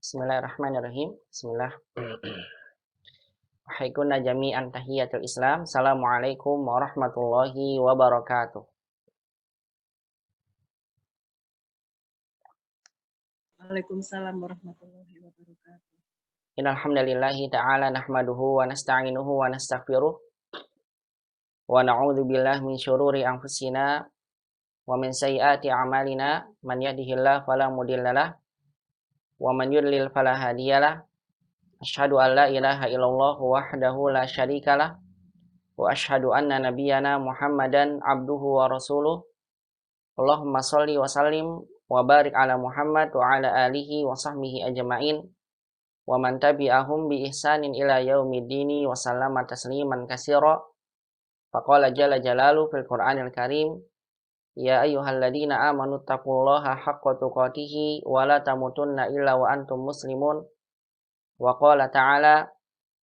Bismillahirrahmanirrahim. Bismillah. Wahaikunna jami'an tahiyatul Islam. Assalamualaikum warahmatullahi wabarakatuh. Waalaikumsalam warahmatullahi wabarakatuh. Innal hamdalillahi ta'ala nahmaduhu wa nasta'inuhu wa nastaghfiruh wa na'udzu billahi min syururi anfusina wa min sayyiati a'malina. Man yahdihillahu fala mudhillalah wa man yudlil fala hadiyalah. Asyhadu an la ilaha illallah wahdahu la syarikalah wa asyhadu anna nabiyyana Muhammadan abduhu wa rasuluh. Allahumma sholli wa sallim wa barik ala Muhammad wa ala alihi wa sahbihi ajma'in wa man tabi'ahum bi ihsanin ila yaumiddini wa sallama tasliman katsira. Faqala jalla jalalu fil Qur'anil Karim, ya ayyuhalladzina amanu taqullaha haqqa tuqatih wa la tamutunna illa wa antum muslimun. Wa qala ta'ala,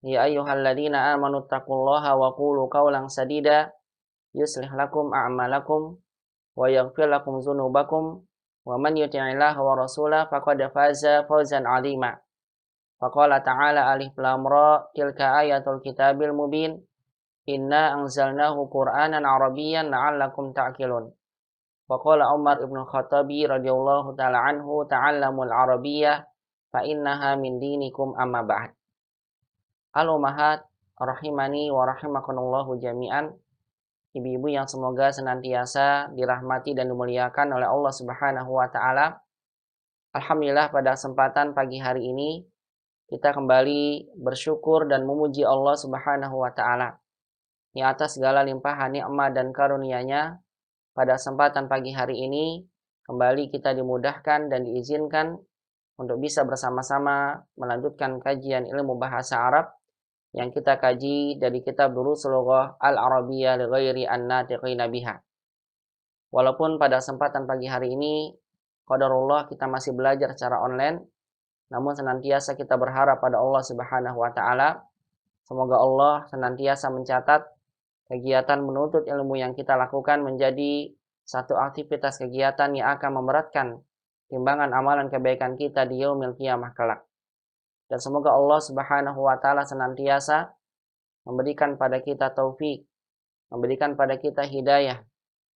ya ayyuhalladzina amanu taqullaha wa qulu qawlan sadida yuslih lakum a'malakum wa yaghfir lakum dzunubakum wa man yuti'illaha wa rasulahu faqad faza fawzan 'azima. Faqala ta'ala alif lam ra tilka ayatul kitabil mubin inna anzalnahu qur'anan arabiyyan la'allakum ta'qilun. Wa qala Umar ibn Khattabi radhiyallahu ta'ala anhu ta'allamul arabiyyah fa innaha min dinikum amma ba'd. Al-ummahat rahimani wa rahimakumullahu jami'an. Ibu-ibu yang semoga senantiasa dirahmati dan dimuliakan oleh Allah Subhanahu wa taala. Alhamdulillah pada kesempatan pagi hari ini kita kembali bersyukur dan memuji Allah Subhanahu wa taala di atas segala limpahan nikmat dan karunia-Nya. Pada kesempatan pagi hari ini kembali kita dimudahkan dan diizinkan untuk bisa bersama-sama melanjutkan kajian ilmu bahasa Arab yang kita kaji dari kitab Durusul Lughah Al-Arabiyyah li ghairi an-natiqina biha. Walaupun pada kesempatan pagi hari ini qadarullah kita masih belajar secara online, namun senantiasa kita berharap pada Allah Subhanahu wa taala semoga Allah senantiasa mencatat kegiatan menuntut ilmu yang kita lakukan menjadi satu aktivitas kegiatan yang akan memberatkan timbangan amalan kebaikan kita di yaumil qiyamah kelak. Dan semoga Allah Subhanahu wa taala senantiasa memberikan pada kita taufik, memberikan pada kita hidayah,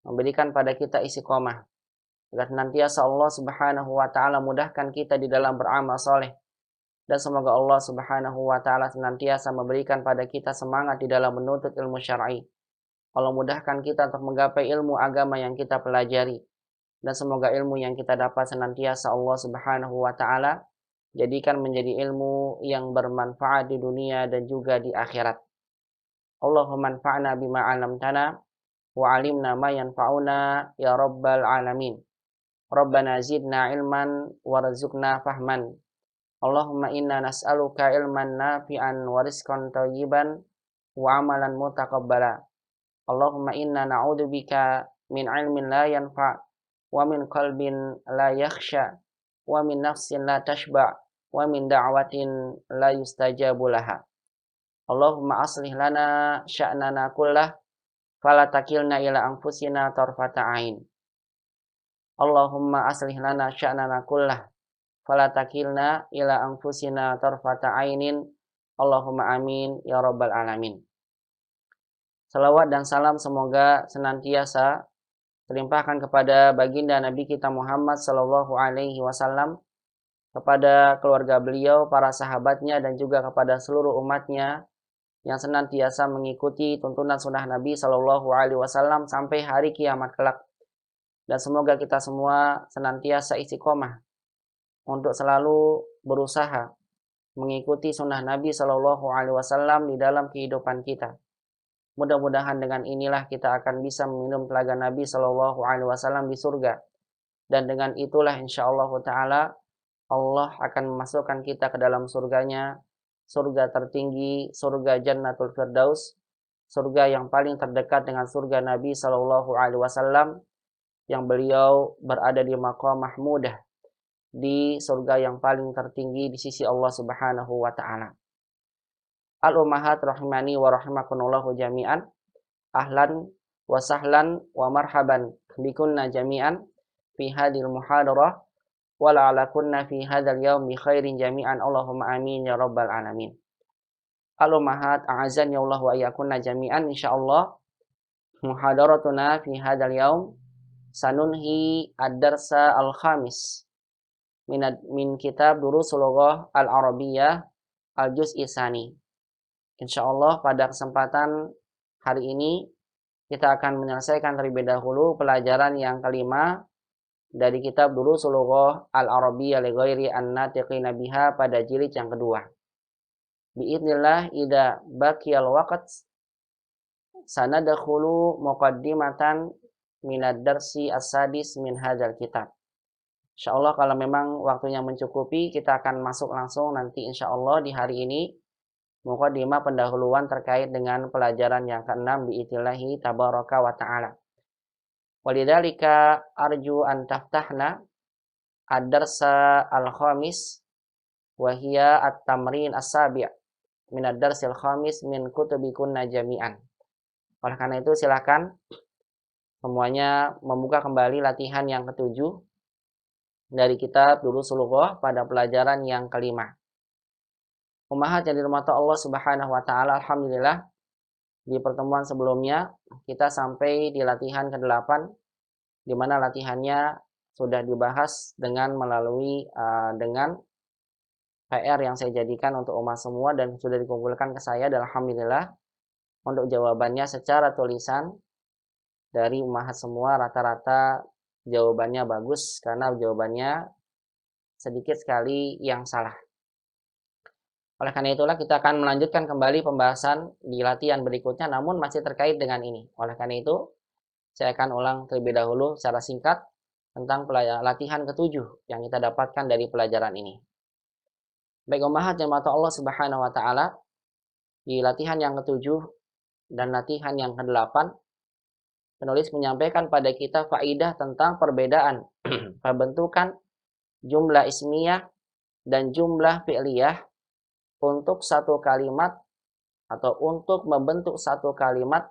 memberikan pada kita istiqomah. Agar senantiasa Allah Subhanahu wa taala mudahkan kita di dalam beramal soleh. Dan semoga Allah Subhanahu wa taala senantiasa memberikan pada kita semangat di dalam menuntut ilmu syar'i. Allah mudahkan kita untuk menggapai ilmu agama yang kita pelajari. Dan semoga ilmu yang kita dapat senantiasa Allah Subhanahu wa taala jadikan menjadi ilmu yang bermanfaat di dunia dan juga di akhirat. Allahumma anfa'na bima 'allamtana wa 'allimna ma yanfa'una ya rabbal alamin. Rabbana zidna ilman warzuqna fahman. Allahumma inna nas'aluka ilman nafi'an wa rizqan thayyiban wa amalan mutaqabbala. Allahumma inna na'udzubika min ilmin la yanfa' wa min qalbin la yakhsha wa min nafsin la tashba' wa min da'watin la yustajabu laha. Allahumma aslih lana sya'nana kullah fala takilna ila anfusina tarfata ain. Allahumma aslih lana sya'nana kullah fala takilna ila anfusina tarfata ainin. Allahumma amin ya rabbal alamin. Salawat dan salam semoga senantiasa terlimpahkan kepada baginda Nabi kita Muhammad sallallahu alaihi wasallam, kepada keluarga beliau, para sahabatnya, dan juga kepada seluruh umatnya yang senantiasa mengikuti tuntunan sunnah Nabi sallallahu alaihi wasallam sampai hari kiamat kelak. Dan semoga kita semua senantiasa istiqomah untuk selalu berusaha mengikuti sunnah Nabi sallallahu alaihi wasallam di dalam kehidupan kita. Mudah-mudahan dengan inilah kita akan bisa meminum telaga Nabi sallallahu alaihi wasallam di surga. Dan dengan itulah insyaallah taala Allah akan memasukkan kita ke dalam surganya, surga tertinggi, surga Jannatul Firdaus, surga yang paling terdekat dengan surga Nabi sallallahu alaihi wasallam yang beliau berada di maqam mahmudah, di surga yang paling tertinggi di sisi Allah Subhanahu wa taala. Al-ummahat rahimani wa rahimakumullahu jami'an. Ahlan wa sahlan wa marhaban bikunna jami'an fi hadhil muhadarah wa la'alla kunna fi hadzal yaum bi khairin jami'an Allahumma amin ya rabbal alamin. Al-ummahat a'azzani Allah wa iyyakunna jami'an insyaallah muhadaratuna fi hadzal yaum sanunhi ad-darsa al-khamis min kitab Durusul Lughah Al-Arabiyyah al-Juz'i Tsani. Insyaallah pada kesempatan hari ini kita akan menyelesaikan terlebih dahulu pelajaran yang kelima dari kitab Durusul Lughah Al-Arabiyyah li ghairi an-natiqina biha pada jilid yang kedua. Biidznillah idza baqiyal waqt sanadkhulu muqaddimatan minad darsi as-sadis min hadzal kitab. Insyaallah kalau memang waktunya mencukupi kita akan masuk langsung nanti insyaallah di hari ini muqaddimah pendahuluan terkait dengan pelajaran yang ke-6 biidznillah tabaraka wa taala. Walidzalika arju an taftahna ad-darsa al-khamis wa hiya at-tamrin as-sabi' min ad-darsil khamis min kutubikunna jami'an. Oleh karena itu silakan semuanya membuka kembali latihan yang ketujuh dari kitab Durusul Lughah pada pelajaran yang kelima. Ummahat yang dirahmati Allah Subhanahu wa taala, alhamdulillah di pertemuan sebelumnya kita sampai di latihan ke-8 di mana latihannya sudah dibahas dengan melalui dengan PR yang saya jadikan untuk umat semua dan sudah dikumpulkan ke saya dan alhamdulillah untuk jawabannya secara tulisan dari ummahat semua rata-rata jawabannya bagus karena jawabannya sedikit sekali yang salah. Oleh karena itulah kita akan melanjutkan kembali pembahasan di latihan berikutnya namun masih terkait dengan ini. Oleh karena itu saya akan ulang terlebih dahulu secara singkat tentang latihan ketujuh yang kita dapatkan dari pelajaran ini. Baik ummahat yang mata Allah Subhanahu wa taala, di latihan yang ketujuh dan latihan yang ke-8 penulis menyampaikan pada kita faidah tentang perbedaan pembentukan jumlah ismiyah dan jumlah fi'liyah untuk satu kalimat atau untuk membentuk satu kalimat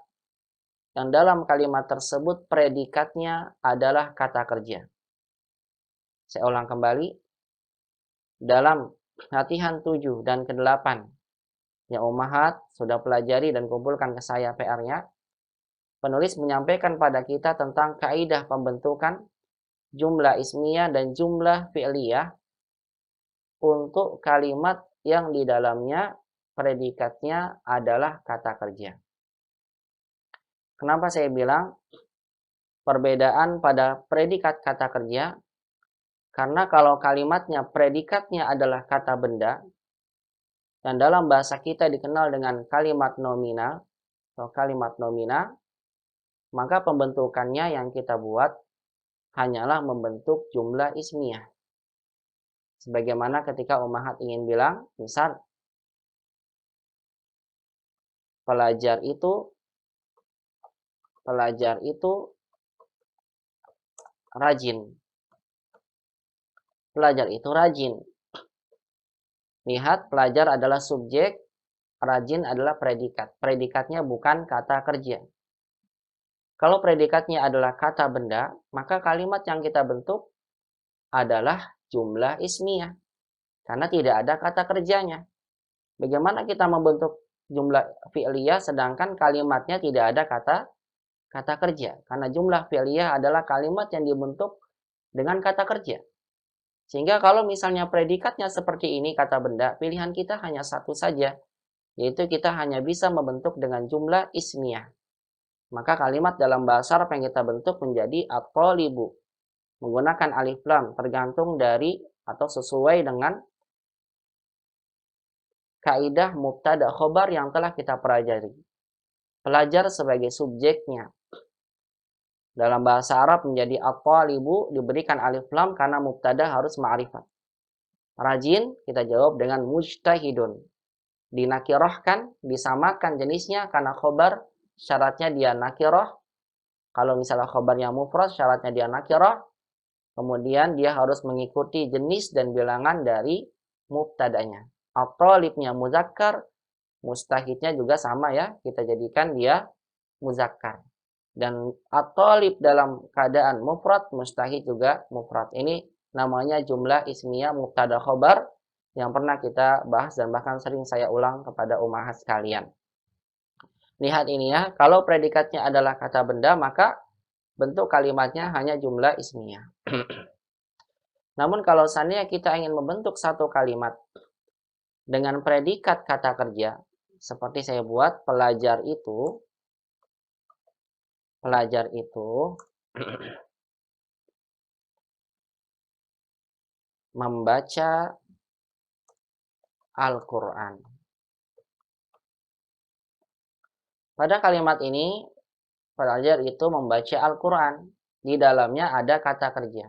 yang dalam kalimat tersebut predikatnya adalah kata kerja. Saya ulang kembali. Dalam latihan 7 dan ke-8 yang ummahat sudah pelajari dan kumpulkan ke saya PR-nya, penulis menyampaikan pada kita tentang kaidah pembentukan jumlah ismiyah dan jumlah fi'liyah untuk kalimat yang di dalamnya predikatnya adalah kata kerja. Kenapa saya bilang perbedaan pada predikat kata kerja? Karena kalau kalimatnya predikatnya adalah kata benda, dan dalam bahasa kita dikenal dengan kalimat nominal atau kalimat nominal, maka pembentukannya yang kita buat hanyalah membentuk jumlah ismiyah. Sebagaimana ketika ummahat ingin bilang, misal pelajar itu rajin. Pelajar itu rajin. Lihat, pelajar adalah subjek, rajin adalah predikat. Predikatnya bukan kata kerja. Kalau predikatnya adalah kata benda, maka kalimat yang kita bentuk adalah jumlah ismiyah. Karena tidak ada kata kerjanya. Bagaimana kita membentuk jumlah fi'liyah sedangkan kalimatnya tidak ada kata kerja? Karena jumlah fi'liyah adalah kalimat yang dibentuk dengan kata kerja. Sehingga kalau misalnya predikatnya seperti ini kata benda, pilihan kita hanya satu saja, yaitu kita hanya bisa membentuk dengan jumlah ismiyah. Maka kalimat dalam bahasa Arab yang kita bentuk menjadi at-thalibu. Menggunakan alif lam tergantung dari atau sesuai dengan kaidah mubtada khobar yang telah kita pelajari. Pelajar sebagai subjeknya. Dalam bahasa Arab menjadi at-thalibu diberikan alif lam karena mubtada harus ma'rifat. Rajin kita jawab dengan mujtahidun. Dinakirahkan, disamakan jenisnya karena khobar syaratnya dia nakirah. Kalau misalnya khobarnya mufrad syaratnya dia nakirah. Kemudian dia harus mengikuti jenis dan bilangan dari mubtadanya. At-thalibnya muzakkar, mustahidnya juga sama ya, kita jadikan dia muzakkar. Dan at-thalib dalam keadaan mufrad, mustahid juga mufrad. Ini namanya jumlah ismiyah mubtada khobar yang pernah kita bahas dan bahkan sering saya ulang kepada ummahat sekalian. Lihat ini ya, kalau predikatnya adalah kata benda, maka bentuk kalimatnya hanya jumlah ismiyah. Namun kalau seandainya kita ingin membentuk satu kalimat dengan predikat kata kerja, seperti saya buat pelajar itu membaca Al-Quran. Pada kalimat ini, pelajar itu membaca Al-Quran. Di dalamnya ada kata kerja.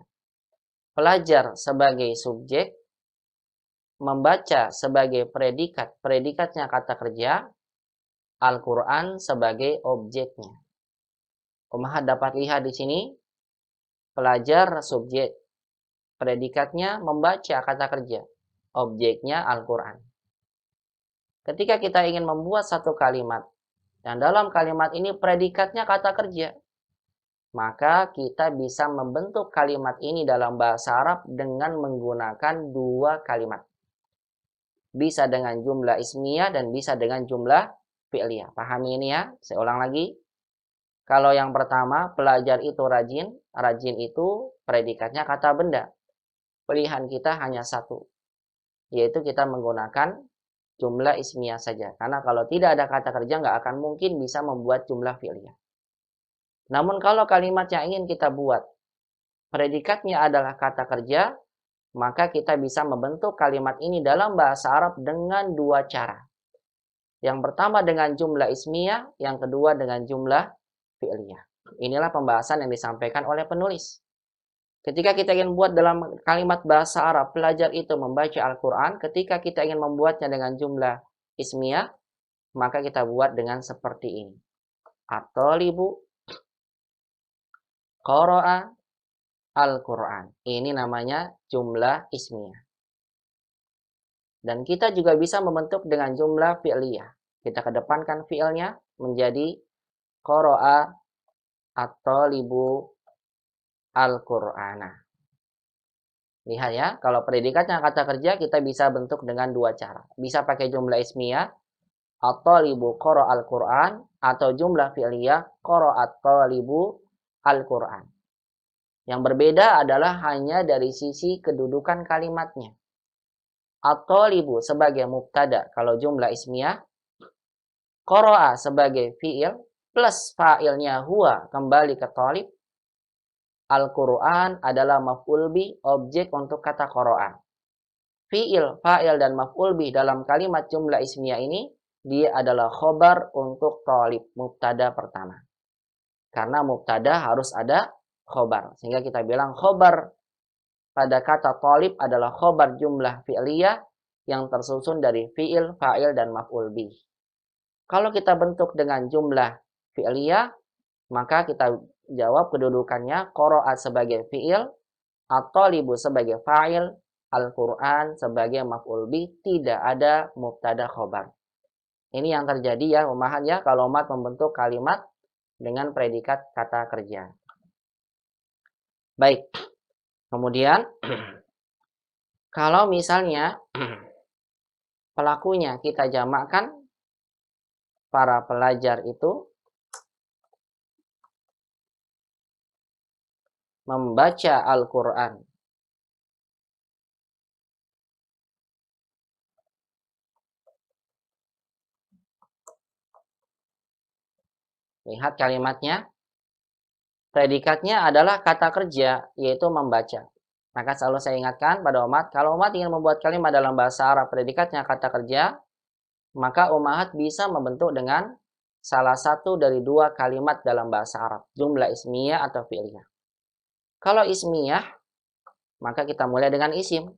Pelajar sebagai subjek, membaca sebagai predikat. Predikatnya kata kerja, Al-Quran sebagai objeknya. Ummahat dapat lihat di sini, pelajar subjek. Predikatnya membaca kata kerja. Objeknya Al-Quran. Ketika kita ingin membuat satu kalimat, dan dalam kalimat ini predikatnya kata kerja, maka kita bisa membentuk kalimat ini dalam bahasa Arab dengan menggunakan dua kalimat. Bisa dengan jumlah ismiyah dan bisa dengan jumlah fi'liyah. Pahami ini ya, saya ulang lagi. Kalau yang pertama, pelajar itu rajin. Rajin itu predikatnya kata benda. Pilihan kita hanya satu, yaitu kita menggunakan jumlah ismiyah saja. Karena kalau tidak ada kata kerja, nggak akan mungkin bisa membuat jumlah fi'liyah. Namun kalau kalimat yang ingin kita buat, predikatnya adalah kata kerja, maka kita bisa membentuk kalimat ini dalam bahasa Arab dengan dua cara. Yang pertama dengan jumlah ismiyah, yang kedua dengan jumlah fi'liyah. Inilah pembahasan yang disampaikan oleh penulis. Ketika kita ingin buat dalam kalimat bahasa Arab, pelajar itu membaca Al-Quran. Ketika kita ingin membuatnya dengan jumlah ismiyah, maka kita buat dengan seperti ini. At-talibu qara'a Al-Quran. Ini namanya jumlah ismiyah. Dan kita juga bisa membentuk dengan jumlah fi'liyah. Kita kedepankan fi'ilnya menjadi qara'a at-talibu Al-Qur'ana. Lihat ya, kalau predikatnya kata kerja, kita bisa bentuk dengan dua cara. Bisa pakai jumlah ismiyah, at-talibu qara'a Al-Qur'an, atau jumlah fi'liyah, qara'a at-talibu Al-Qur'an. Yang berbeda adalah hanya dari sisi kedudukan kalimatnya. At-talibu sebagai mubtada kalau jumlah ismiyah, qara'a sebagai fi'il, plus fa'ilnya huwa kembali ke talib. Al-Quran adalah maf'ul bih, objek untuk kata qara'a. Fi'il, fa'il, dan maf'ul bih dalam kalimat jumlah ismiyah ini, dia adalah khobar untuk talib, mubtada pertama. Karena mubtada harus ada khobar. Sehingga kita bilang khobar pada kata talib adalah khobar jumlah fi'liyah yang tersusun dari fi'il, fa'il, dan maf'ul bih. Kalau kita bentuk dengan jumlah fi'liyah, maka kita jawab kedudukannya qara'a sebagai fi'il, at-talibu sebagai fa'il, Al-Quran sebagai maf'ul bih, tidak ada mubtada khobar. Ini yang terjadi ya ummahat ya, kalau umat membentuk kalimat dengan predikat kata kerja. Baik. Kemudian kalau misalnya pelakunya kita jamakkan, para pelajar itu membaca Al-Quran. Lihat kalimatnya. Predikatnya adalah kata kerja, yaitu membaca. Maka selalu saya ingatkan pada umat, kalau umat ingin membuat kalimat dalam bahasa Arab, predikatnya kata kerja, maka umat bisa membentuk dengan salah satu dari dua kalimat dalam bahasa Arab, jumlah ismiyah atau fi'liyah. Kalau ismiyah, maka kita mulai dengan isim.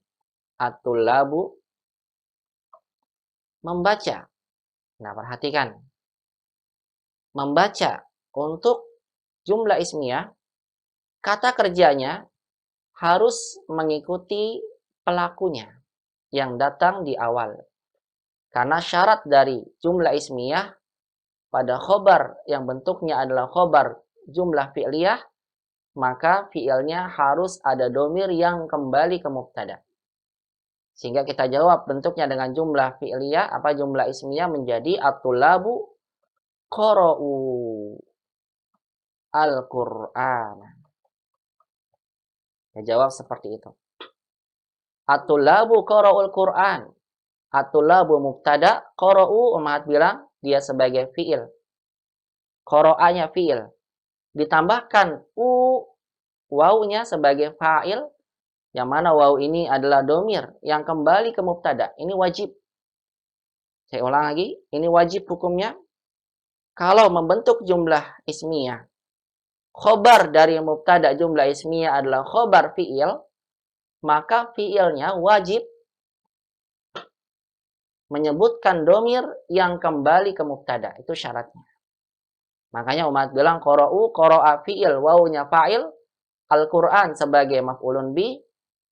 At-tullabu, membaca. Nah, perhatikan. Membaca untuk jumlah ismiyah, kata kerjanya harus mengikuti pelakunya yang datang di awal. Karena syarat dari jumlah ismiyah pada khobar yang bentuknya adalah khobar jumlah fi'liyah, maka fiilnya harus ada domir yang kembali ke mubtada. Sehingga kita jawab bentuknya dengan jumlah fi'liyah, jumlah ismiyah menjadi at-tullabu qara'u al-Qur'an. Ya, jawab seperti itu. At-tullabu qara'ul Qur'an. At-tullabu mubtada, qara'u Umahat bilang dia sebagai fi'il. Qara'anya fi'il. Ditambahkan wawunya sebagai fa'il, yang mana waw ini adalah domir yang kembali ke mubtada. Ini wajib. Saya ulang lagi, ini wajib hukumnya. Kalau membentuk jumlah ismiyah, khobar dari mubtada jumlah ismiyah adalah khobar fi'il, maka fi'ilnya wajib menyebutkan domir yang kembali ke mubtada. Itu syaratnya. Makanya umat bilang qara'u, qara'a fi'il, wawunya fa'il, Al-Quran sebagai maf'ulun bi,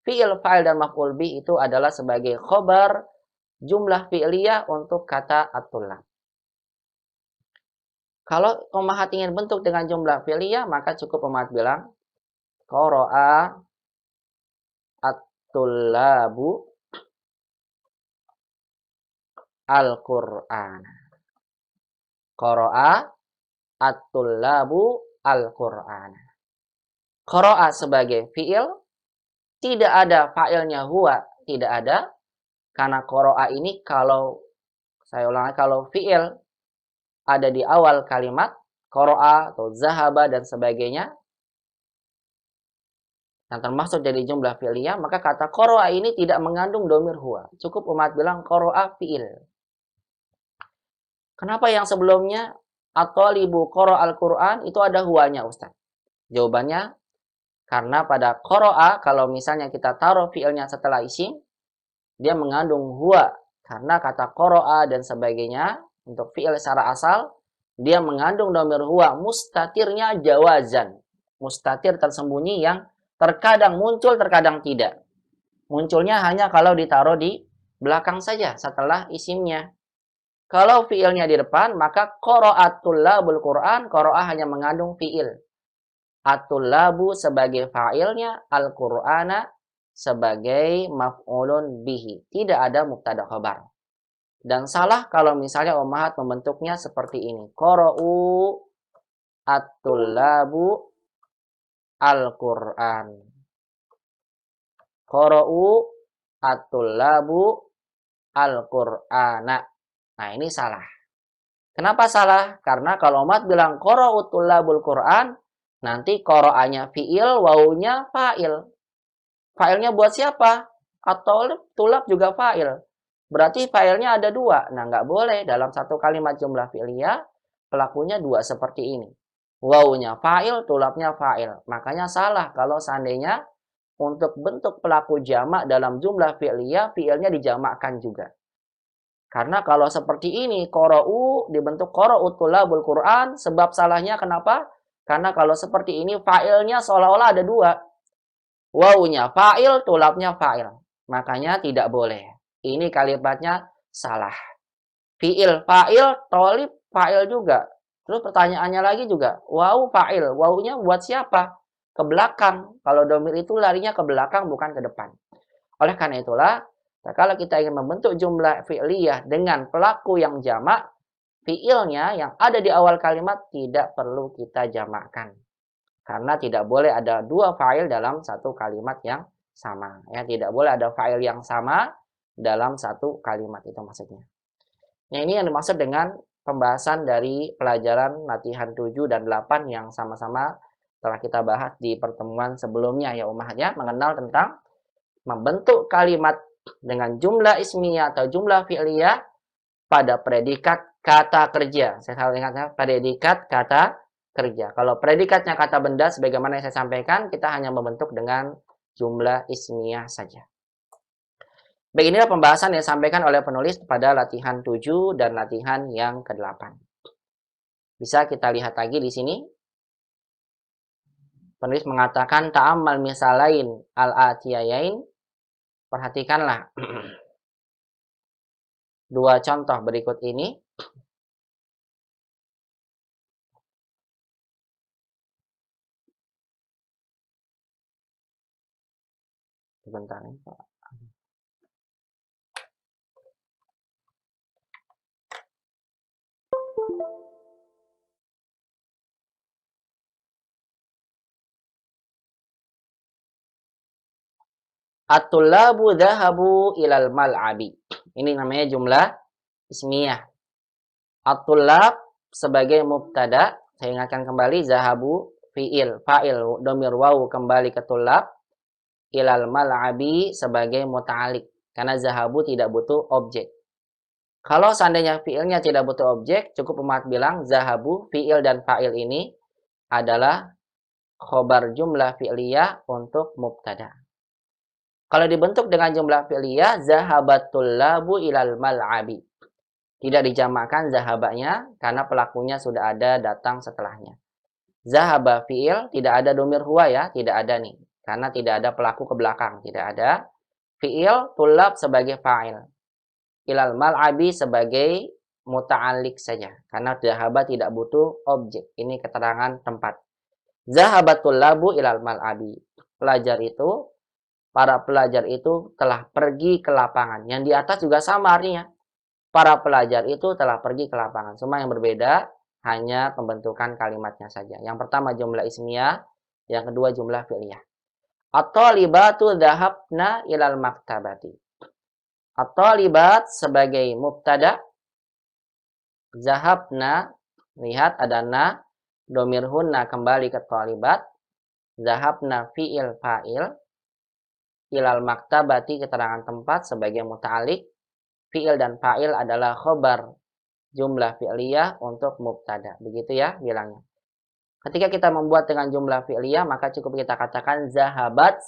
fi'il, fa'il, dan maf'ul bi itu adalah sebagai khobar jumlah fi'liyah untuk kata at-tullab. Kalau umahat ingin bentuk dengan jumlah fi'liyah, maka cukup umahat bilang qara'a at-tullabu al-Qur'an. Qara'a at-tullabu al-Qur'an. Qara'a sebagai fi'il, tidak ada fa'ilnya huwa, tidak ada. Karena qara'a ini kalau fi'il ada di awal kalimat, qara'a atau zahaba dan sebagainya, yang termasuk dari jumlah fi'liyah, maka kata qara'a ini tidak mengandung domir huwa. Cukup umat bilang qara'a fi'il. Kenapa yang sebelumnya at-talibu qara'al Qur'an itu ada huwanya, Ustaz? Jawabannya, karena pada qara'a, kalau misalnya kita taruh fi'ilnya setelah isim, dia mengandung huwa. Karena kata qara'a dan sebagainya, untuk fi'il secara asal, dia mengandung domir huwa. Mustatirnya jawazan. Mustatir tersembunyi yang terkadang muncul, terkadang tidak. Munculnya hanya kalau ditaruh di belakang saja, setelah isimnya. Kalau fi'ilnya di depan, maka qara'at-tullabul Qur'an, qara'a hanya mengandung fi'il. At-tullabu sebagai fa'ilnya, al-Qur'ana sebagai maf'ulun bihi. Tidak ada mubtada khabar. Dan salah kalau misalnya umahat membentuknya seperti ini. Qara'u at-tullabu al-Qur'an. Qara'u at-tullabu al-Qur'ana. Nah, ini salah. Kenapa salah? Karena kalau umat bilang qara'u tullabul Qur'an, nanti qara'anya fi'il, wawunya fa'il. Fa'ilnya buat siapa? Atau tulab juga fa'il. Berarti fa'ilnya ada dua. Nah, nggak boleh dalam satu kalimat jumlah fi'liyah, pelakunya dua seperti ini. Wawunya fa'il, tulabnya fa'il. Makanya salah kalau seandainya untuk bentuk pelaku jamak dalam jumlah fi'liyah, fi'ilnya dijamakkan juga. Karena kalau seperti ini, qara'u dibentuk qara'u tulabul Qur'an, sebab salahnya kenapa? Karena kalau seperti ini, fa'ilnya seolah-olah ada dua. Wawunya fa'il, tulabnya fa'il. Makanya tidak boleh. Ini kalimatnya salah. Fi'il, fa'il, tolib, fa'il juga. Terus pertanyaannya lagi juga, wawu fa'il. Wawunya buat siapa? Ke belakang. Kalau domir itu larinya ke belakang, bukan ke depan. Oleh karena itulah, kalau kita ingin membentuk jumlah fi'liyah dengan pelaku yang jamak, fi'ilnya yang ada di awal kalimat tidak perlu kita jamakkan. Karena tidak boleh ada dua fa'il dalam satu kalimat yang sama. Ya, tidak boleh ada fa'il yang sama dalam satu kalimat, itu maksudnya. Nah, ini yang dimaksud dengan pembahasan dari pelajaran latihan 7 dan 8 yang sama-sama telah kita bahas di pertemuan sebelumnya ya umahat ya, mengenal tentang membentuk kalimat dengan jumlah ismiyah atau jumlah fi'liyah pada predikat kata kerja. Saya selalu ingatnya, predikat kata kerja. Kalau predikatnya kata benda, sebagaimana yang saya sampaikan, kita hanya membentuk dengan jumlah ismiyah saja. Baik, inilah pembahasan yang disampaikan oleh penulis pada latihan 7 dan latihan yang ke-8. Bisa kita lihat lagi di sini. Penulis mengatakan ta'ammal misalain al-atiyayain. Perhatikanlah dua contoh berikut ini. sebentar nih Pak. At-tullabu dhahabu ilal mal'abi. Ini namanya jumlah ismiyah. At-tullab sebagai mubtada, saya ingatkan kembali zahabu fi'il, fa'il domir wawu kembali ke tullab, ilal mal'abi sebagai muta'alik. Karena zahabu tidak butuh objek. Kalau seandainya fi'ilnya tidak butuh objek, cukup umat bilang zahabu, fi'il dan fa'il ini adalah khobar jumlah fi'liyah untuk mubtada. Kalau dibentuk dengan jumlah fi'liyah, zahabatul labu ilal mal'abi. Tidak dijamakkan zahabanya karena pelakunya sudah ada datang setelahnya. Zahaba fi'il, tidak ada domir huwa ya, tidak ada nih. Karena tidak ada pelaku ke belakang, tidak ada. Fi'il, tulab sebagai fa'il. Ilal mal'abi sebagai muta'alik saja. Karena zahaba tidak butuh objek. Ini keterangan tempat. Zahabatul labu ilal mal'abi. Para pelajar itu telah pergi ke lapangan. Yang di atas juga sama artinya. Para pelajar itu telah pergi ke lapangan. Semua yang berbeda hanya pembentukan kalimatnya saja. Yang pertama jumlah ismiyah, yang kedua jumlah fi'liyah. At-talibatu dhahabna ilal maktabati. At-talibat sebagai mubtada, zahabna, lihat ada na, domir hunna kembali ke talibat, zahabna fi'il fa'il, ilal maktabati keterangan tempat sebagai muta'alik. Fi'il dan fa'il adalah khobar jumlah fi'liyah untuk mubtada. Begitu ya bilangnya. Ketika kita membuat dengan jumlah fi'liyah, maka cukup kita katakan zahabat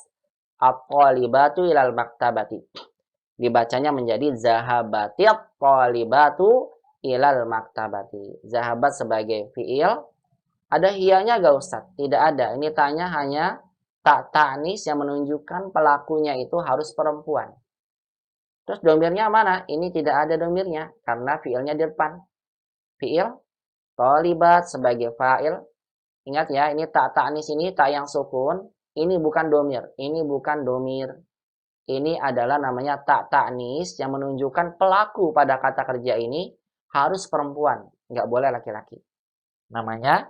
at-talibatu ilal maktabati. Dibacanya menjadi zahabati at-talibatu ilal maktabati. Zahabat sebagai fi'il. Ada hiyanya gak Ustaz? Tidak ada. Ini tanya hanya tak ta'nis yang menunjukkan pelakunya itu harus perempuan. Terus domirnya mana? Ini tidak ada domirnya karena fiilnya di depan. Fiil, talibat sebagai fa'il. Ingat ya, ini tak ta'nis ini tak yang sukun. Ini bukan domir. Ini bukan domir. Ini adalah namanya tak ta'nis yang menunjukkan pelaku pada kata kerja ini harus perempuan. Nggak boleh laki-laki. Namanya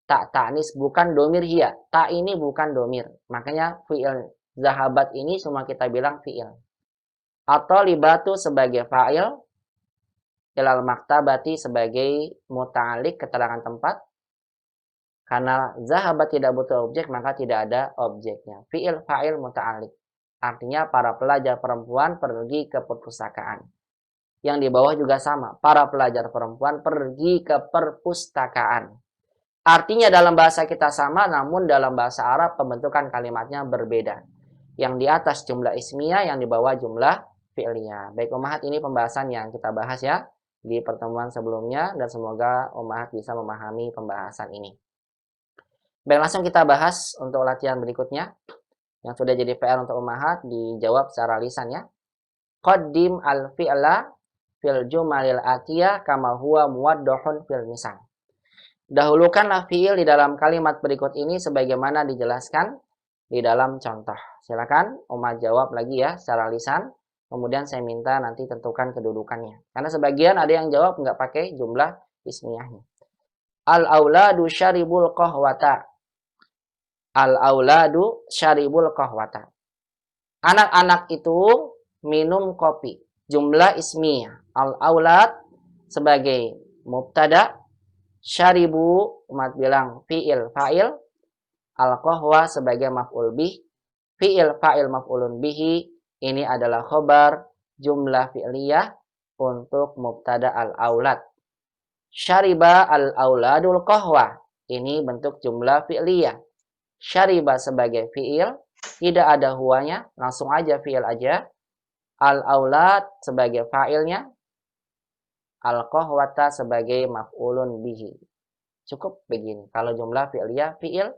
tak ta'nis bukan domir hiya. Tak ini bukan domir. Makanya fiil zahabat ini semua kita bilang fiil. Atau libatu sebagai fa'il, ilal maktabati sebagai muta'alik keterangan tempat. Karena zahabat tidak butuh objek, maka tidak ada objeknya. Fi'il fa'il muta'alik. Artinya para pelajar perempuan pergi ke perpustakaan. Yang di bawah juga sama. Para pelajar perempuan pergi ke perpustakaan. Artinya dalam bahasa kita sama, namun dalam bahasa Arab pembentukan kalimatnya berbeda. Yang di atas jumlah ismiyah, yang di bawah jumlah fi'liyah. Baik Ummahat, ini pembahasan yang kita bahas ya di pertemuan sebelumnya dan semoga Ummahat bisa memahami pembahasan ini. Baik, langsung kita bahas untuk latihan berikutnya yang sudah jadi PR untuk Ummahat, dijawab secara lisan ya. Qaddim al-fi'la fil jumalil atiyah kama huwa muwaddahun fil misal. Dahulukanlah fi'il di dalam kalimat berikut ini sebagaimana dijelaskan di dalam contoh. Silakan Ummahat jawab lagi ya secara lisan. Kemudian saya minta nanti tentukan kedudukannya. Karena sebagian ada yang jawab nggak pakai jumlah ismiyahnya. Al-auladu syaribul qahwata. Al-auladu syaribul qahwata. Anak-anak itu minum kopi. Jumlah ismiyah. Al-aulad sebagai mubtada. Syaribu, umat bilang fi'il fa'il. Al-qahwa sebagai maf'ul bih. Fi'il fa'il maf'ulun bihi. Ini adalah khobar jumlah fi'liyah untuk mubtada al-aulad. Syariba al-auladul qahwa. Ini bentuk jumlah fi'liyah. Syariba sebagai fi'il. Tidak ada huwanya. Langsung aja fi'il aja. Al-aulad sebagai fa'ilnya. Al-qahwata sebagai maf'ulun bihi. Cukup begini. Kalau jumlah fi'liyah, fi'il,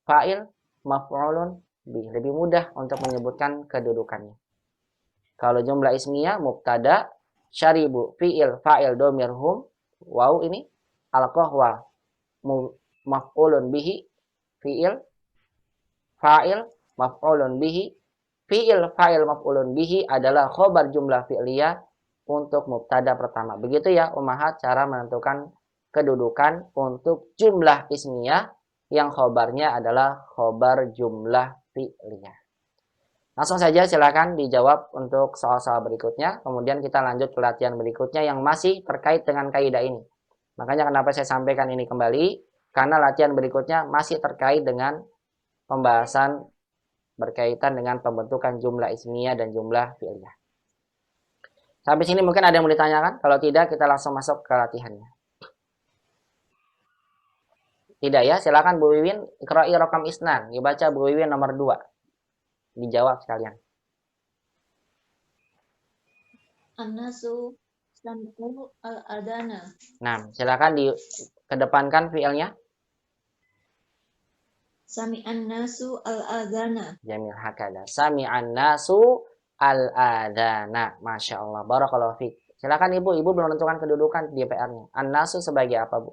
fa'il, maf'ulun bihi. Lebih mudah untuk menyebutkan kedudukannya. Kalau jumlah ismiyah, mubtada, syaribu, fi'il, fa'il, domir, hum, waw ini, al-qahwa, maf'ulun bihi, fi'il, fa'il, maf'ulun bihi, fi'il fa'il maf'ulun bihi adalah khobar jumlah fi'liyah untuk mubtada pertama. Begitu ya ummahat cara menentukan kedudukan untuk jumlah ismiyah yang khobarnya adalah khobar jumlah fi'liyah. Langsung saja silakan dijawab untuk soal-soal berikutnya. Kemudian kita lanjut ke latihan berikutnya yang masih terkait dengan kaidah ini. Makanya kenapa saya sampaikan ini kembali, karena latihan berikutnya masih terkait dengan pembahasan berkaitan dengan pembentukan jumlah ismiyah dan jumlah fi'liyah. Sampai sini mungkin ada yang mau ditanyakan? Kalau tidak, kita langsung masuk ke latihannya. Tidak ya, silakan Bu Wiwin, iqra'i raqam isnan. Dibaca Bu Wiwin nomor 2. Dijawab sekalian. An-nasu sami'u al-adana. Nah, silakan dikedepankan fi'ilnya. Sami'an nasu al-adana. Jamil hakada. Sami'an nasu al-adana. Masya Allah. Barakallahu fiik. Silakan Ibu. Ibu belum menentukan kedudukan di PR-nya. An-nasu sebagai apa, Bu?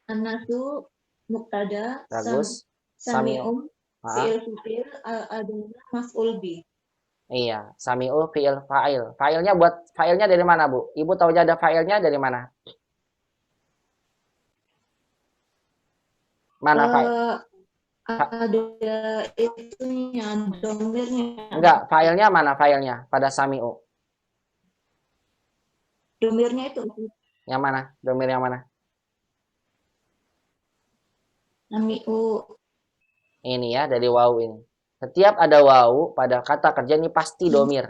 An-nasu mubtada. Bagus. Sami'u fi'il al-adana maf'ul bi. Iya, sami'u fi'il fa'il. Fa'ilnya dari mana, Bu? Ibu tahu aja ada fa'ilnya dari mana? Mana fa'il? Ada itunya, domirnya. Enggak, fa'ilnya mana fa'ilnya pada sami'u? Domirnya itu. Yang mana? Domir yang mana? Sami'u. Ini ya, dari wawu ini. Setiap ada wawu pada kata kerja ini pasti domir.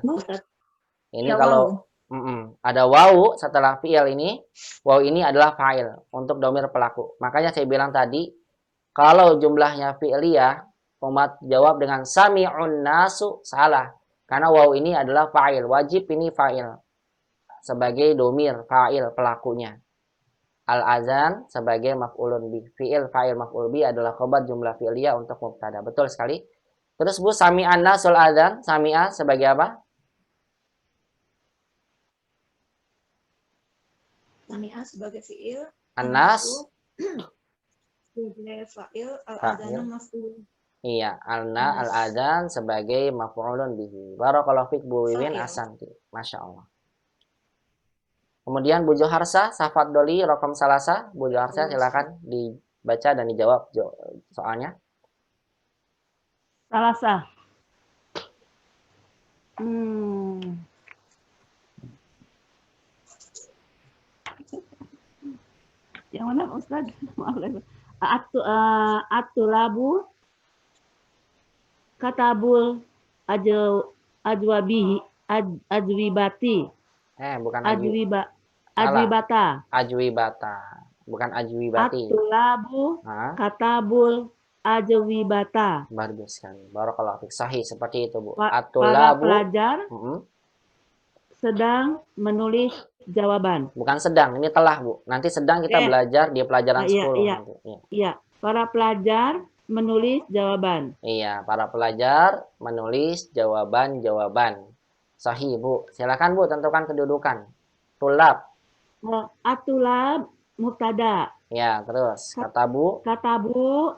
Ini Ya, kalau ada wawu setelah fi'il ini, wawu ini adalah fa'il untuk domir pelaku. Makanya saya bilang tadi, kalau jumlahnya fi'liyah, umat jawab dengan sami'un nasu, salah. Karena wawu ini adalah fa'il, wajib ini fa'il. Sebagai domir, fa'il pelakunya. Al-azan sebagai maf'ulun bi. Fi'il fa'il maf'ul bi adalah khobar jumlah fi'liyah untuk mubtada. Betul sekali. Terus Bu, sami'an nasul adzan, sami'a sebagai apa? Sami'a sebagai fi'il. An-nas sebagai fa'il, al-adana maf'ul. Iya, al-adzan sebagai maf'ulun bihi. Barakallahu fik Bu Wiwin, ahsanti. Masya Allah. Kemudian Bu Joharsa, Safat Doli, Rokom Salasa. Bu Joharsa silakan dibaca dan dijawab soalnya. Salasa. Yang mana Ustaz? Atulabu katabul ajwabihi ajwibati. Bukan ajwibata. Ajwibata. Bukan ajwibati. Atulabu katabul ajwibata. Bagus sekali. Barakallahu fiik. Sahih seperti itu, Bu. Para Atulabu pelajar sedang menulis jawaban. Bukan sedang, ini telah, Bu. Nanti sedang kita belajar di pelajaran 10 nanti. Iya, para pelajar menulis jawaban. Iya, para pelajar menulis jawaban-jawaban. Sahih, Bu. Silakan, Bu, tentukan kedudukan. Tulab. Atulab mubtada. Ya, terus katabu. Katabu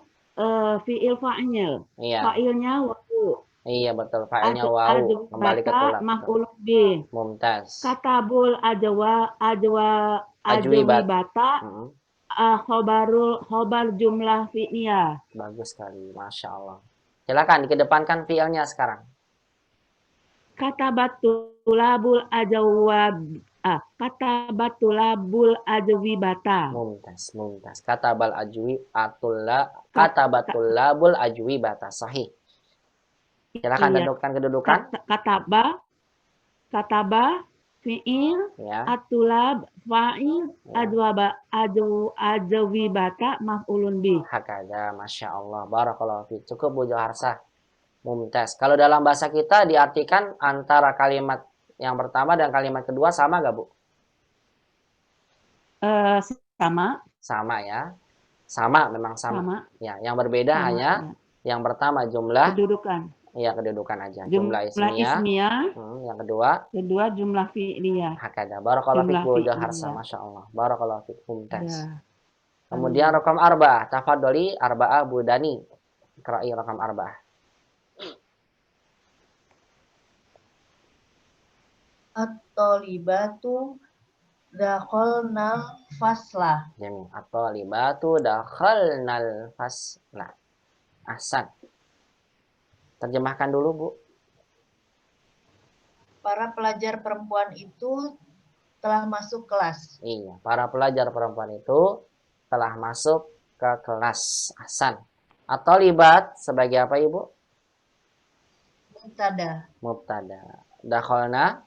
fi'il fa'il. Iya. Fa'ilnya wawu. Iya, betul. Fa'ilnya wawu. Kembali ke tulab. Maf'ul bih. Mumtaz. Katabul ajwibata. Khobar jumlah fi'liyah. Bagus sekali, Masya Allah. Silakan dikedepankan fi'ilnya sekarang. Katabatulabul ajwibata. Mumtaz. Katabatulabul ajwibata. Sahih. Silakan tentukan kedudukan. Kataba fi'il, atulab fa'il, ajwibata maf'ulun bih. Hakada, Masya Allah. Barakallahu fiik. Cukup Bu Joharsa. Mumtaz. Kalau dalam bahasa kita diartikan antara kalimat yang pertama dan kalimat kedua sama gak, Bu? Sama. Sama ya. Sama, memang sama. Ya, yang berbeda hanya yang pertama jumlah kedudukan. Iya, kedudukan aja. Jumlah ismiyah. Yang kedua jumlah fi'liyah. Hakada. Barakallahu fiik Bu Joharsa. Masya Allah. Barakallahu fiik. Mumtaz. Ya. Kemudian raqam arba'ah. Tafadholi arba'ah Bu Dani. Iqra'i raqam arba'ah. At-tolibatu dakhalnal fasla. Jamil. At-thalibatu dakhalnal fasla. Ahsan. Terjemahkan dulu, Bu. Para pelajar perempuan itu telah masuk kelas. Iya, para pelajar perempuan itu telah masuk ke kelas. Ahsan. At-thalibat sebagai apa, Ibu? Mubtada. Mubtada. Dakhalna.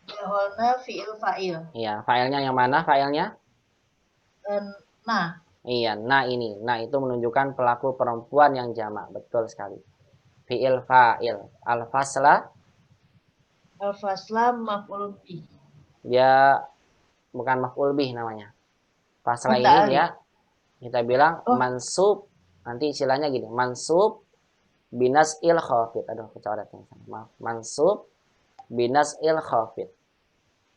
Dakhalna fi'il fa'il. Iya, failnya yang mana failnya? Nah, Iya, nah ini. Nah itu menunjukkan pelaku perempuan yang jamak. Betul sekali. Fi'il fa'il. Al-fasla. al-fasla maf'ulun bih. Dia bukan maf'ul bih namanya. Fasla ini Muta'alif. dia kita bilang Oh. mansub. Nanti istilahnya gini. Mansub binas il khafid. Aduh, kecoret. Maaf. Mansub binas il khafid.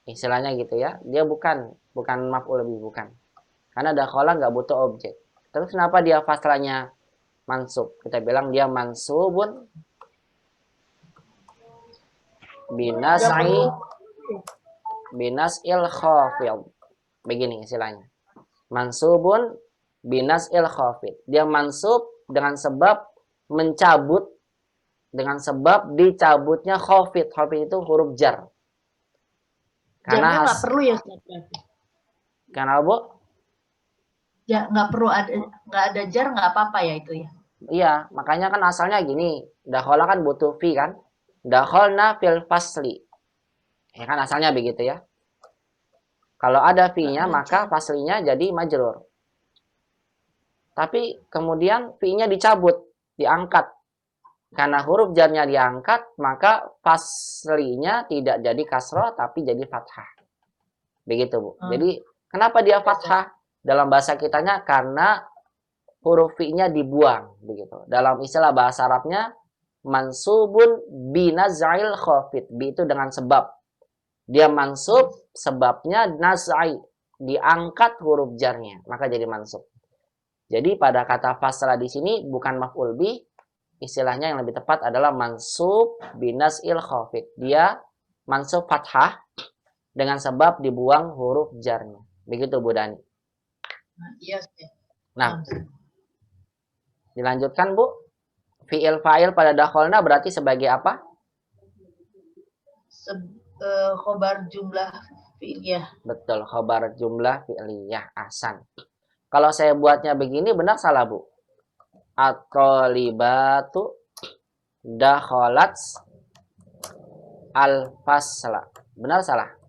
Istilahnya gitu ya. Dia bukan maf'ul bih, bukan. Karena dakhala nggak butuh objek. Terus kenapa dia faslanya mansub? Kita bilang dia mansubun binas il khafid. Begini istilahnya. Mansubun binas il khafid. Dia mansub dengan sebab mencabut, dengan sebab dicabutnya khafid. Khafid itu huruf jar. Jarnya nggak perlu ya, Ustaz? Karena Bu? Ya, nggak perlu nggak ada jar, nggak apa-apa ya itu ya. Iya, makanya kan asalnya gini. Dakhala kan butuh fi kan. Dakhalna fil fasli. Ya kan asalnya begitu ya. Kalau ada fi-nya maka faslinya jadi majrur. Tapi kemudian fi-nya dicabut, diangkat. Karena huruf jarnya diangkat, maka faslinya tidak jadi kasroh tapi jadi fathah. Begitu, Bu. Jadi kenapa dia fathah? Dalam bahasa kitanya karena huruf fi-nya dibuang, begitu. Dalam istilah bahasa Arabnya mansubun binaz'il khafid. Bi itu dengan sebab. Dia mansub sebabnya naz'i, diangkat huruf jarnya, maka jadi mansub. Jadi pada kata fasla di sini bukan maf'ul bih, istilahnya yang lebih tepat adalah mansub binaz'il khafid. Dia mansub fathah dengan sebab dibuang huruf jarnya. Begitu, Bu Dani. Iya. Nah, dilanjutkan, Bu. Fi'il fa'il pada dakhalna berarti sebagai apa? Khobar jumlah fi'liyah. Betul, khobar jumlah fi'liyah. Ahsan. Kalau saya buatnya begini benar salah, Bu? At-thalibatu dakhalat al-fasla. Benar salah?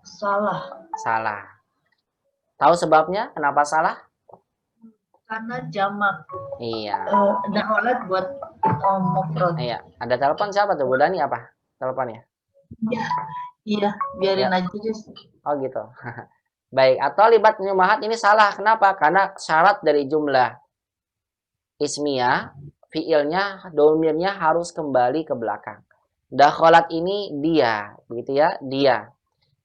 Salah. Salah. Tahu sebabnya kenapa salah? Karena jamak. Iya. Dakhalat buat mufrad. Iya. Ada telepon siapa tuh, Bu Dani apa? Teleponnya? Iya, biarin aja deh. Oh gitu. Baik, atau libat penyumahat ini salah. Kenapa? Karena syarat dari jumlah ismiyah, fiilnya, domirnya harus kembali ke belakang. Dakhalat ini dia, begitu ya, dia.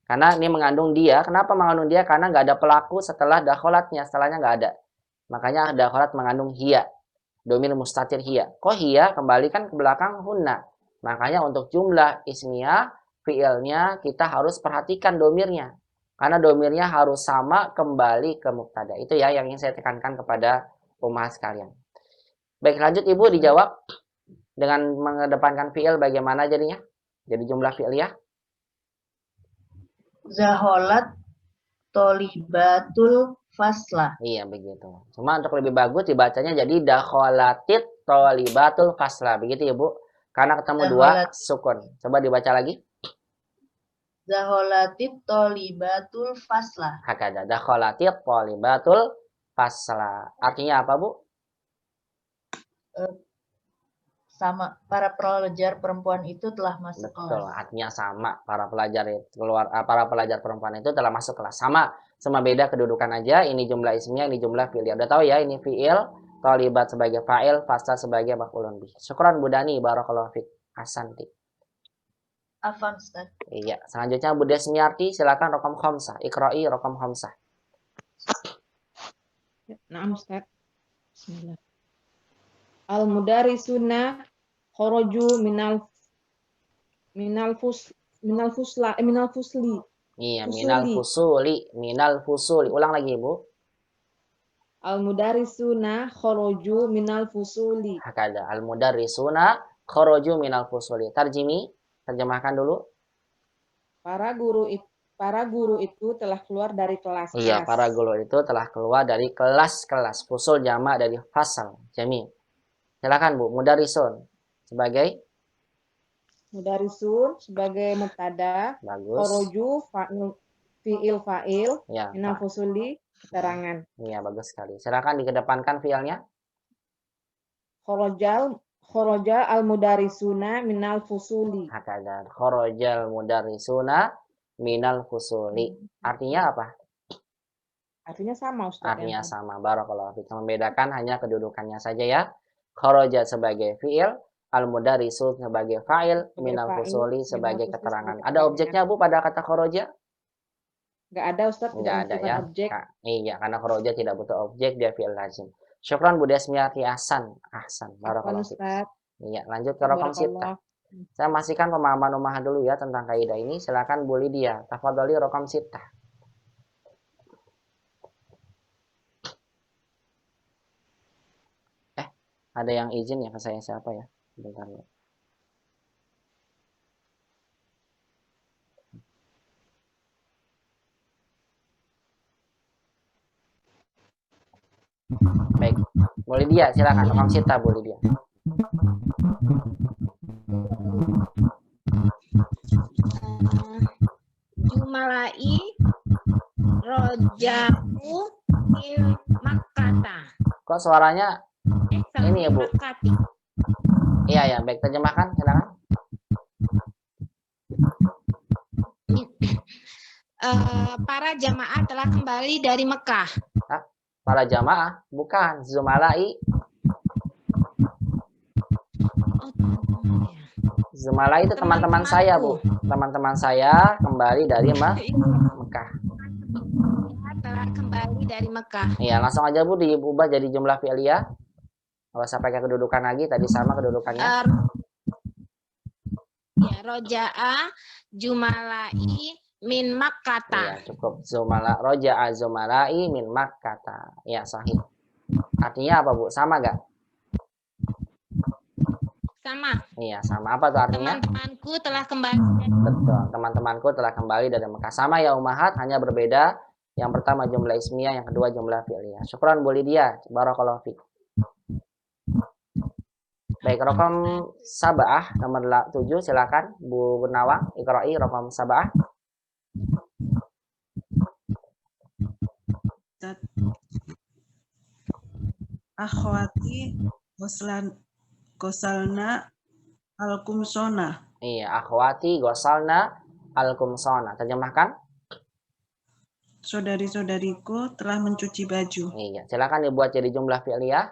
Karena ini mengandung dia. Kenapa mengandung dia? Karena nggak ada pelaku setelah dakhalatnya, setelahnya nggak ada. Makanya dakhalat mengandung hiya, domir mustatir hiya. Kok hiya? Kembalikan ke belakang hunna. Makanya untuk jumlah ismiyah, fiilnya kita harus perhatikan domirnya. Karena domirnya harus sama kembali ke mubtada. Itu ya yang ingin saya tekankan kepada umat sekalian. Baik, lanjut Ibu dijawab dengan mengedepankan fiil bagaimana jadinya? Jadi jumlah fi'liyah. Zaholat tolibatul fasla. Iya begitu. Cuma untuk lebih bagus dibacanya jadi dakholatit tolibatul fasla. Begitu ya Bu. Karena ketemu dua sukun. Coba dibaca lagi. Zaholatit tolibatul fasla. Hakada. Dakholatit tolibatul fasla. Artinya apa Bu? Sama, para pelajar perempuan itu telah masuk Betul, kelas. artinya sama. Para pelajar perempuan itu telah masuk kelas. Sama beda kedudukan aja. Ini jumlah ismiyah, ini jumlah fi'il. Udah tahu ya, ini fi'il, tolibat sebagai fa'il, fasla sebagai maf'ulun bih. Syukran Bu Dani, barakallahu fiik. Ahsanti. Afan, Ustaz. Iya, selanjutnya Bu Desmiarti, silakan raqam khamsah. Iqra'i raqam khamsah. Naam Ustaz. Bismillah. Al-mudarisuna kharaju minal fusli. Iya, Fusuli. minal fusuli. Ulang lagi, Ibu. Al-mudarisuna kharaju minal fusuli. Hakada. Al-mudarrisuna kharaju minal fusuli. Tarjimi, terjemahkan dulu. Para guru itu telah keluar dari kelas-kelas. Iya, para guru itu telah keluar dari kelas-kelas. Fusul jamak dari fasal. Jami. Silakan, Bu. Mudarrisun sebagai Mudarisun sebagai mubtada, bagus. kharaju fa'il, Ya, minal fusuli keterangan. iya bagus sekali. Silakan dikedepankan fiilnya. Kharaja al-mudarisuna minal fusuli. Hakada. Kharajal mudarrisuna minal fusuli. Artinya apa? Artinya sama Ustaz. Artinya sama. Barakallahu fiik. Membedakan hanya kedudukannya saja ya. Kharaja sebagai fiil, al-mudarrisu sebagai fa'il, minal fusuli sebagai keterangan. Ada objeknya Bu pada kata kharaja? Enggak ada Ustaz, Enggak ada bukan ya. objek. Iya, karena kharaja tidak butuh objek, dia fi'il lazim. Syukran Bu Desmiati Ahsan. Barakallahu fiik. Ustaz. Iya, lanjut ke raqam sittah. Saya masihkan pemahaman umaha dulu ya tentang kaidah ini. Silakan Bu Lydia. Tafadhali raqam sittah. Ada yang izin ya ke saya siapa ya? Bentar ya. Baik, Bu Lydia silakan raqam sittah Bu Lydia. Jumalai rojaku il makata. Kok suaranya ini ya Bu? Makati. Iya ya, baik terjemahkan silakan. Para jamaah telah kembali dari Mekah. Para jamaah, bukan zumalai. Oh, teman-teman ya. Zumalai itu teman-teman saya Bu. Teman-teman saya kembali dari Mekah. Telah kembali dari Mekah. Iya, langsung aja Bu diubah jadi jumlah fi'liyah. Nggak usah pakai kedudukan lagi, tadi sama kedudukannya. Ya, roja'a jumalai min Makkata. Iya, cukup. Roja'a zumalai min Makkata. Ya, sahih. Artinya apa Bu? Sama gak? Sama. Iya, sama. Apa tuh artinya? Teman-temanku telah kembali. Betul, teman-temanku telah kembali dari Mekah. Sama ya Ummahat, hanya berbeda. Yang pertama jumlah ismiyah, yang kedua jumlah fi'liyah. Syukran Bu Lydia. Barakallahu fiik. Baik, raqam sab'ah nomor 7 silakan Bu Nawang Iqra'i raqam sab'ah. Akhwati gosalna al-kumsona. Iya, akhwati gosalna al-kumsona. Terjemahkan. Saudari-saudariku telah mencuci baju. Iya, silakan dibuat jadi jumlah fi'liyah.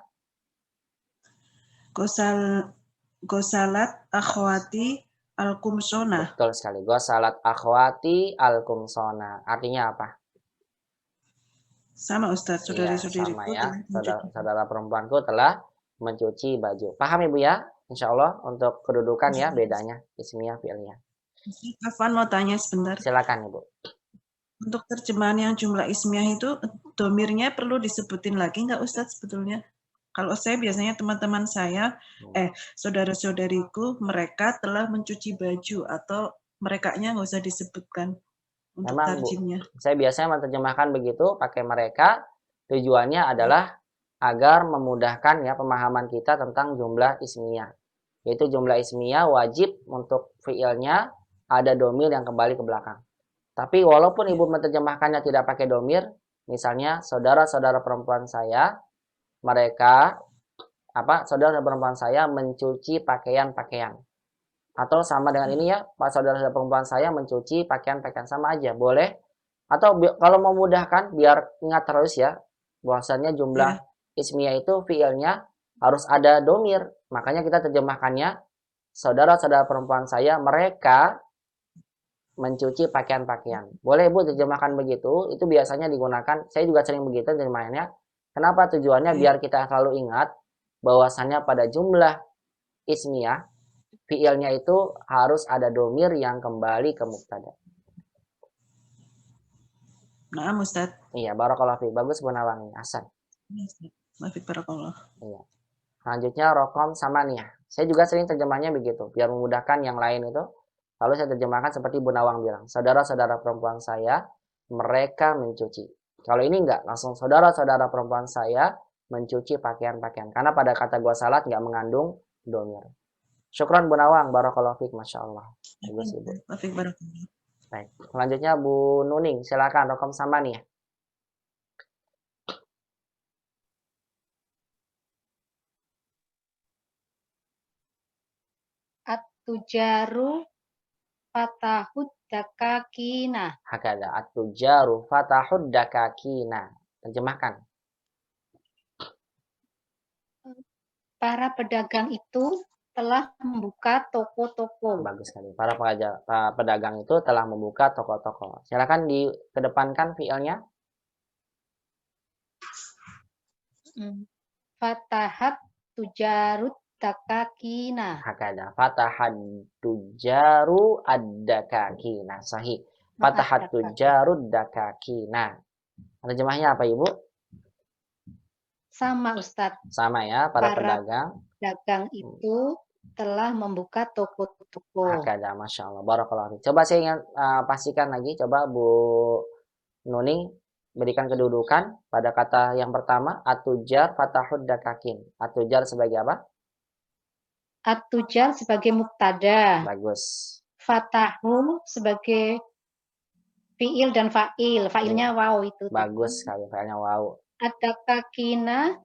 Gosalat akhwati al-kumsona. Betul sekali. Gosalat akhwati al-kumsona. Artinya apa? Sama Ustaz, saudari-saudariku ya, saudara perempuanku telah mencuci baju. Paham Ibu ya? Insya Allah untuk kedudukan ya bedanya ismiyah fi'liyah. Afwan mau tanya sebentar. Silakan Ibu. Untuk terjemahan yang jumlah ismiyah itu domirnya perlu disebutin lagi nggak Ustaz sebetulnya? Kalau saya biasanya teman-teman saya, saudara-saudariku mereka telah mencuci baju atau merekanya nggak usah disebutkan untuk tarjimnya. Saya biasanya menerjemahkan begitu pakai mereka. Tujuannya adalah agar memudahkan ya pemahaman kita tentang jumlah ismiyah. Yaitu jumlah ismiyah wajib untuk fiilnya ada domir yang kembali ke belakang. Tapi walaupun Ibu menerjemahkannya tidak pakai domir, misalnya saudara-saudara perempuan saya, mereka saudara perempuan saya mencuci pakaian-pakaian. Atau sama dengan ini ya, Pak saudara-saudara perempuan saya mencuci pakaian-pakaian, sama aja, boleh. Atau kalau memudahkan biar ingat terus ya, bahwasannya jumlah ismiyah itu fiilnya harus ada domir. Makanya kita terjemahkannya saudara-saudara perempuan saya mereka mencuci pakaian-pakaian. Boleh Bu terjemahkan begitu, itu biasanya digunakan, saya juga sering begitu terjemahannya. Kenapa tujuannya? Biar kita selalu ingat bahwasannya pada jumlah ismiyah, fiilnya itu harus ada domir yang kembali ke mubtada. Nah, Ustaz. Iya, barakallahu fiik. Bagus Bu Nawang. Hasan. Maafik barakallah. Iya. Selanjutnya rokom samaniyah. Saya juga sering terjemahnya begitu, biar memudahkan yang lain itu. Lalu saya terjemahkan seperti Bu Nawang bilang, saudara-saudara perempuan saya, mereka mencuci. Kalau ini enggak, langsung saudara-saudara perempuan saya mencuci pakaian-pakaian. Karena pada kata gua salat enggak mengandung domir. Syukran Bu Nawang, barakallahu fiik, masya Allah. Bagus Ibu. Maafik barakallah. Baik. Selanjutnya Bu Nuning, silakan rokom samaniyah. Tujaru fatahud dakakina. Hakada at-tujaru fatahud dakakina. Terjemahkan. Para pedagang itu telah membuka toko-toko. Bagus sekali. Para pedagang itu telah membuka toko-toko. Silakan dikedepankan fiilnya. Fatahat tujarut dakakina. Hakada fatahat tujaru ad-dakakina. Sahih. Fatahat tujaru dakakina. Terjemahnya apa Ibu? Sama Ustadz. Sama ya, para pedagang. Pedagang itu telah membuka toko-toko. Hakada, masya Allah. Barakallahu fiik. Coba saya ingin pastikan lagi. Coba Bu Nuning berikan kedudukan pada kata yang pertama. At-tujar fatahud dakakin. At-tujar sebagai apa? At-tujar sebagai mubtada. Bagus. Fatahu sebagai fiil dan fa'il. Fa'ilnya waw itu. Bagus sekali. Fa'ilnya waw. Ad-dakakina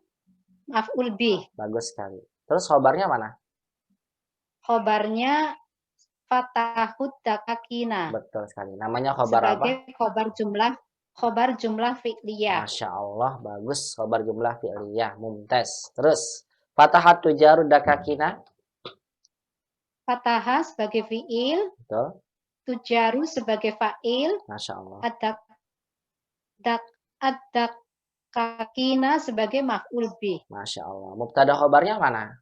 maf'ul bih. Bagus sekali. Terus khobarnya mana? Khobarnya fatahud dakakina. Betul sekali. Namanya khobar apa? Sebagai khobar jumlah fi'liyah. Masya Allah. Bagus. Khobar jumlah fi'liyah. Mumtaz. Terus. Fatahat tujaru dakakina. Fatahah sebagai fi'il. Betul. Tujaru sebagai fa'il. Masya Allah. Ad-dakakina sebagai maf'ul bih. Masya Allah. Mubtada khobarnya mana?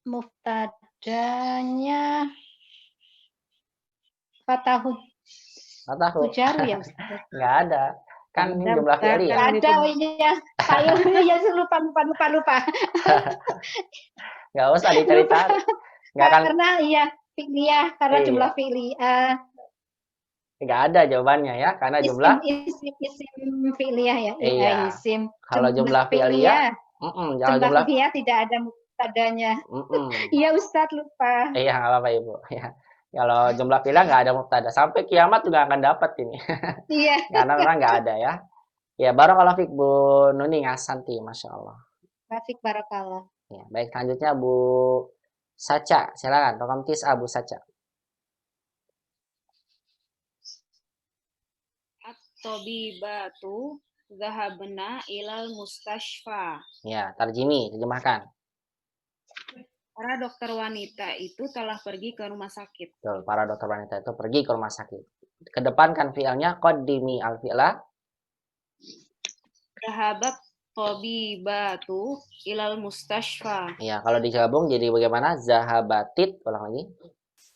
Muftadanya Fatahu tujaru ya Ustaz? Nggak ada. Kan ini jumlah fi'li ya. Nggak ada ini ya. Ya lupa. Nggak usah dicerita. Nggak akan. Karena iya fi'liyah, karena Iya. jumlah fi'liyah. Nggak ada jawabannya ya, karena jumlah. Isim fi'liyah ya. Iya. Isim. Kalau jumlah fi'liyah, jangan jumlah fi'liyah tidak ada mubtadanya. Iya Ustaz, lupa. Iya, nggak apa-apa Ibu. Ya. Kalau jumlah fi'liyah nggak ada mubtada. Sampai kiamat juga akan dapat ini. Iya. Karena memang nggak ada ya. Ya, barakallahu fiik Bu Nuning Asanti, masya Allah. Rafiq barakallah. Ya, baik, selanjutnya Bu Saca, silakan. Rokam tis'a Bu Saca. At-tabibatu zahabna ilal mustashfa. Ya, terjemahkan. Para dokter wanita itu telah pergi ke rumah sakit. Betul, para dokter wanita itu pergi ke rumah sakit. Kedepankan fi'ilnya qaddimi al-fi'la. Zahabat tabibatu ilal mustashfa. Ya, kalau digabung jadi bagaimana? Zahabatit, ulang lagi.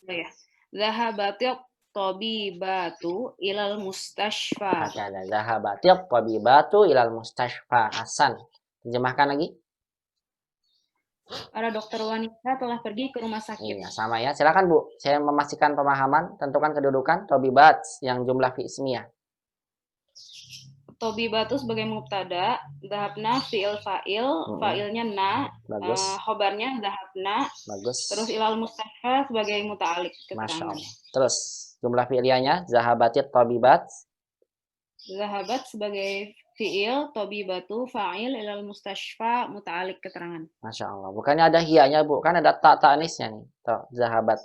Oh ya. Zahabatit tabibatu ilal mustashfa. Ada zahabatit tabibatu ilal mustashfa. Hasan. Terjemahkan lagi. Para dokter wanita telah pergi ke rumah sakit. Iya, sama ya. Silakan Bu. Saya memastikan pemahaman. Tentukan kedudukan tabibat yang jumlah fi ismiyah. Tabibatu sebagai mubtada, zahabna fi'il fa'il, fa'ilnya na, Bagus. khobarnya zahabna. Bagus. Terus ilal mustashfa sebagai muta'alik. Masya Allah. Terus jumlah fi'liyahnya zahabatit tabibat. Zahabat sebagai fi'il, tabibatu fa'il ilal mustashfa muta'alik keterangan. Masya Allah. Bukannya ada hiyanya Bu, kan ada ta'anisnya nih. Tuh, zahabat.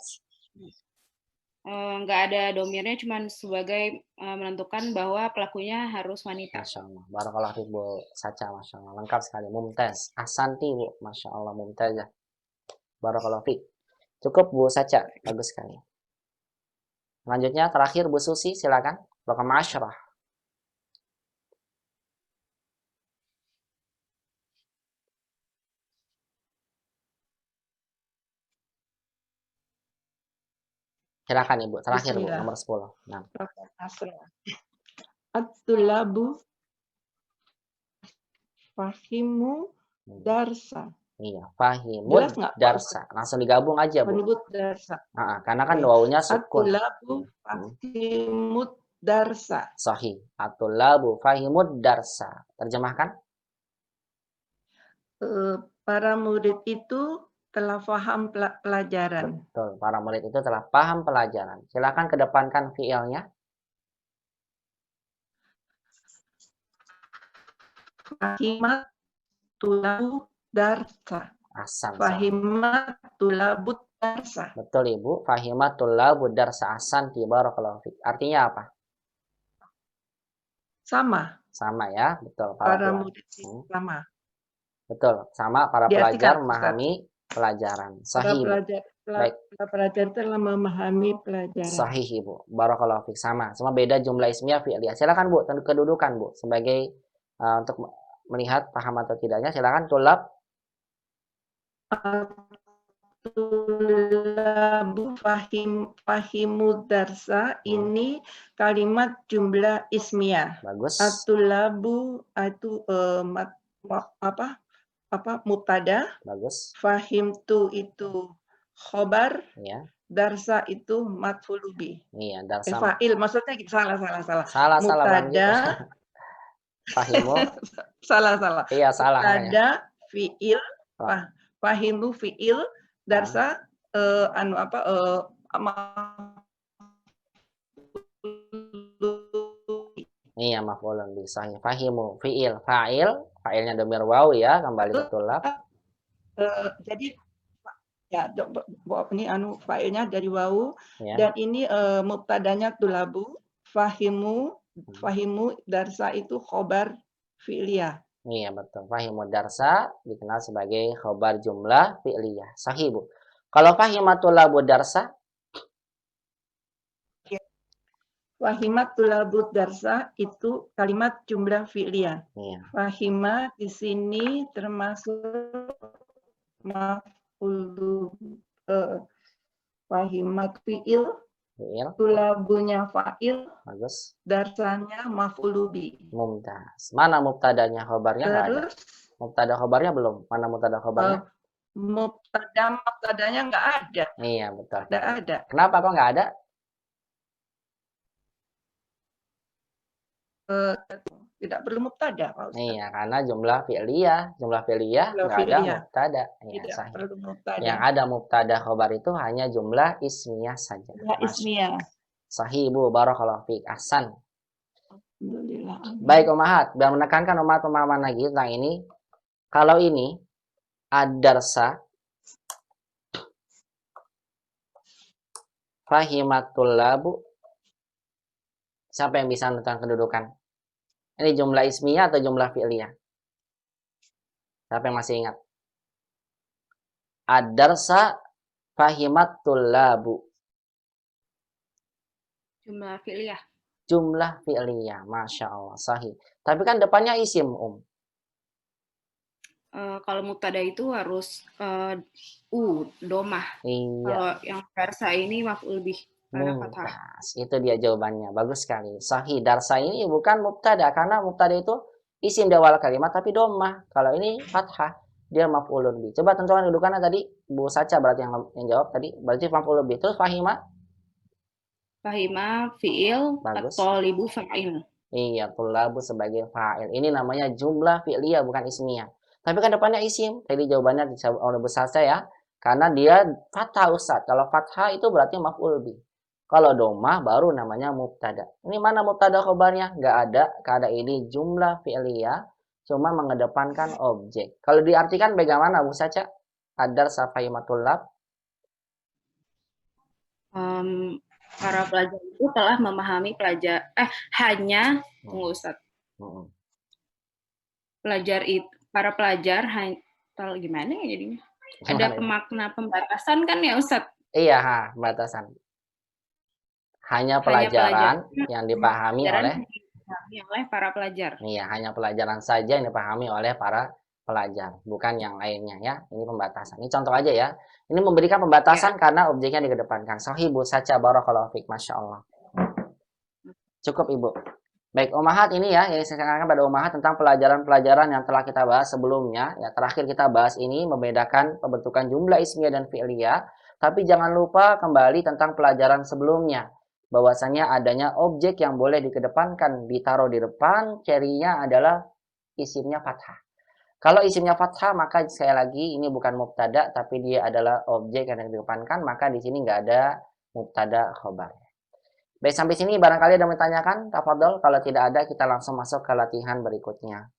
Nggak ada domirnya, cuman sebagai menentukan bahwa pelakunya harus wanita. Masya Allah. Barakallahu fiik Bu Saca, Masya Allah. Lengkap sekali. Mumtaz. Asanti Bu. Masya Allah. Mumtaz. Barakallahu fiik. Cukup Bu Saca. Bagus sekali. Selanjutnya terakhir Bu Susi, silakan. Rokam 10. Silakan Ibu, terakhir Bu, Bismillah. nomor 10. Nah, At-tulabu fahimu darsa. iya, fahimud Jelas nggak, Pak darsa. Langsung digabung aja Bu. Fahimud darsa. Karena kan Oke. wawunya sukun. At-tulabu fahimud darsa. Sahih. At-tullabu fahimud darsa. Terjemahkan? Para murid itu telah paham pelajaran. Betul. Para murid itu telah paham pelajaran. Silakan kedepankan fiilnya. Fahimat tulabu darsa. Ahsan. Fahimat tulabu darsa. Betul Ibu. Fahimatul labu darsa ahsan barakallahu fik. Artinya apa? Sama. Sama ya. Betul. Para murid itu sama. Betul. Sama para Diartikan, pelajar Ustaz. memahami pelajaran. Para Sahih. Baik. pelajar telah memahami pelajaran. Sahih Ibu. Barakallahu fik. Sama. Cuma beda jumlah ismiyah fi'liyah. Silakan Bu, kedudukan Bu sebagai untuk melihat paham atau tidaknya. Silakan tulab. Tulabu fahimu darsa ini kalimat jumlah ismiyah. Bagus. At-tulabu itu mubtada. Bagus. Fahimtu itu khobar. Iya. Darsa itu maf'ul bih. Iya, darsa. Fa'il maksudnya salah. Salah Mubtada. Fahimu. salah. Iya, salah. Mubtada fi'il. Wah. Fahimu fi'il. Darsa Iya, maf'ulun bih. Sahih. Fahimu fi'il. Fa'ilnya dhamir waw ya, kembali ke tulab. Jadi ya ini fa'ilnya dari wawu Ya. dan ini mubtadanya tulabu. Fahimu darsa itu khobar fi'liyah. Iya, betul. Fahimu darsa dikenal sebagai khobar jumlah fi'liyah. Sahih Bu. Kalau fahimatul labu darsa? Fahimat tulabu darsa itu kalimat jumlah fi'liyah. Iya. Fahima di sini termasuk maf'ul fahimat fi'il, tulabunya fa'il, bagus. Darsanya maf'ul bih. Mumtaz. Mana mubtadanya, khobarnya nggak ada? Mubtada khobarnya belum. Mana mubtada khobarnya? Mubtadanya nggak ada. Iya, betul. Nggak ada. Kenapa kok nggak ada? Tidak perlu mubtada, Pak Ustaz. Iya, karena jumlah fi'liyah nggak ada mubtada. Iya, Tidak sahih. perlu mubtada. Yang ada mubtada khobar itu hanya jumlah ismiyah saja. Ya, ismiyah. Sahih Bu, barakallahu fiik. Ahsan. Alhamdulillah. Baik Ummahat, biar menekankan umat pemahaman lagi tentang ini. Kalau ini ad-darsa fahimatul labu. Siapa yang bisa menentukan kedudukan? Ini jumlah ismiyah atau jumlah fi'liyah? Siapa yang masih ingat? Ad-darsa fahimatul labu. Jumlah fi'liyah. Jumlah fi'liyah, Masya Allah, sahih. Tapi kan depannya isim, Kalau mubtada itu harus domah. Iya. Kalau yang darsa ini maf'ul bih. Mumtaz. Itu dia jawabannya. Bagus sekali. Sahih. Darsa ini bukan mubtada. Karena mubtada itu isim di awal kalimat tapi dhammah. Kalau ini fathah. Dia maf'ulun bih. Coba tentukan kedudukannya tadi. Bu Saca berarti yang jawab tadi. Berarti maf'ulun bih. Terus fahima? Fahima fi'il atau libu fa'il. Iya. Tulabu sebagai fa'il. Ini namanya jumlah fi'liyah bukan ismiyah. Tapi kan depannya isim. Tadi jawabannya oleh Bu Saca ya. Karena dia fathah Ustaz. Kalau fathah itu berarti maf'ul bih. Kalau domah baru namanya mubtada. Ini mana mubtada khobarnya? Nggak ada. Karena ini jumlah fi'liyah. Cuma mengedepankan objek. Kalau diartikan bagaimana Bu Saca? Adar safahimatul lab. Para pelajar itu telah memahami hanya tunggu Ustaz. Para pelajar gimana ya jadinya? Ada pemakna pembatasan kan ya Ustaz? Iya, pembatasan. Hanya pelajaran yang dipahami oleh para pelajar. Iya, hanya pelajaran saja yang dipahami oleh para pelajar, bukan yang lainnya ya. Ini pembatasan. Ini contoh aja ya. Ini memberikan pembatasan karena objeknya dikedepankan. Sahih Bu Saca, barakallahu fiik, Masya Allah. Cukup Ibu. Baik, Ummahat ini ya, yang saya sampaikan pada Ummahat tentang pelajaran-pelajaran yang telah kita bahas sebelumnya. Ya, terakhir kita bahas ini membedakan pembentukan jumlah ismiyah dan fi'liyah. Tapi jangan lupa kembali tentang pelajaran sebelumnya. Bahwasanya adanya objek yang boleh dikedepankan, ditaruh di depan, cirinya adalah isimnya fathah. Kalau isimnya fathah, maka sekali lagi ini bukan mubtada, tapi dia adalah objek yang dikedepankan, maka di sini nggak ada mubtada khobar. Baik, sampai sini barangkali ada yang bertanyakan, tafadhol. Kalau tidak ada, kita langsung masuk ke latihan berikutnya.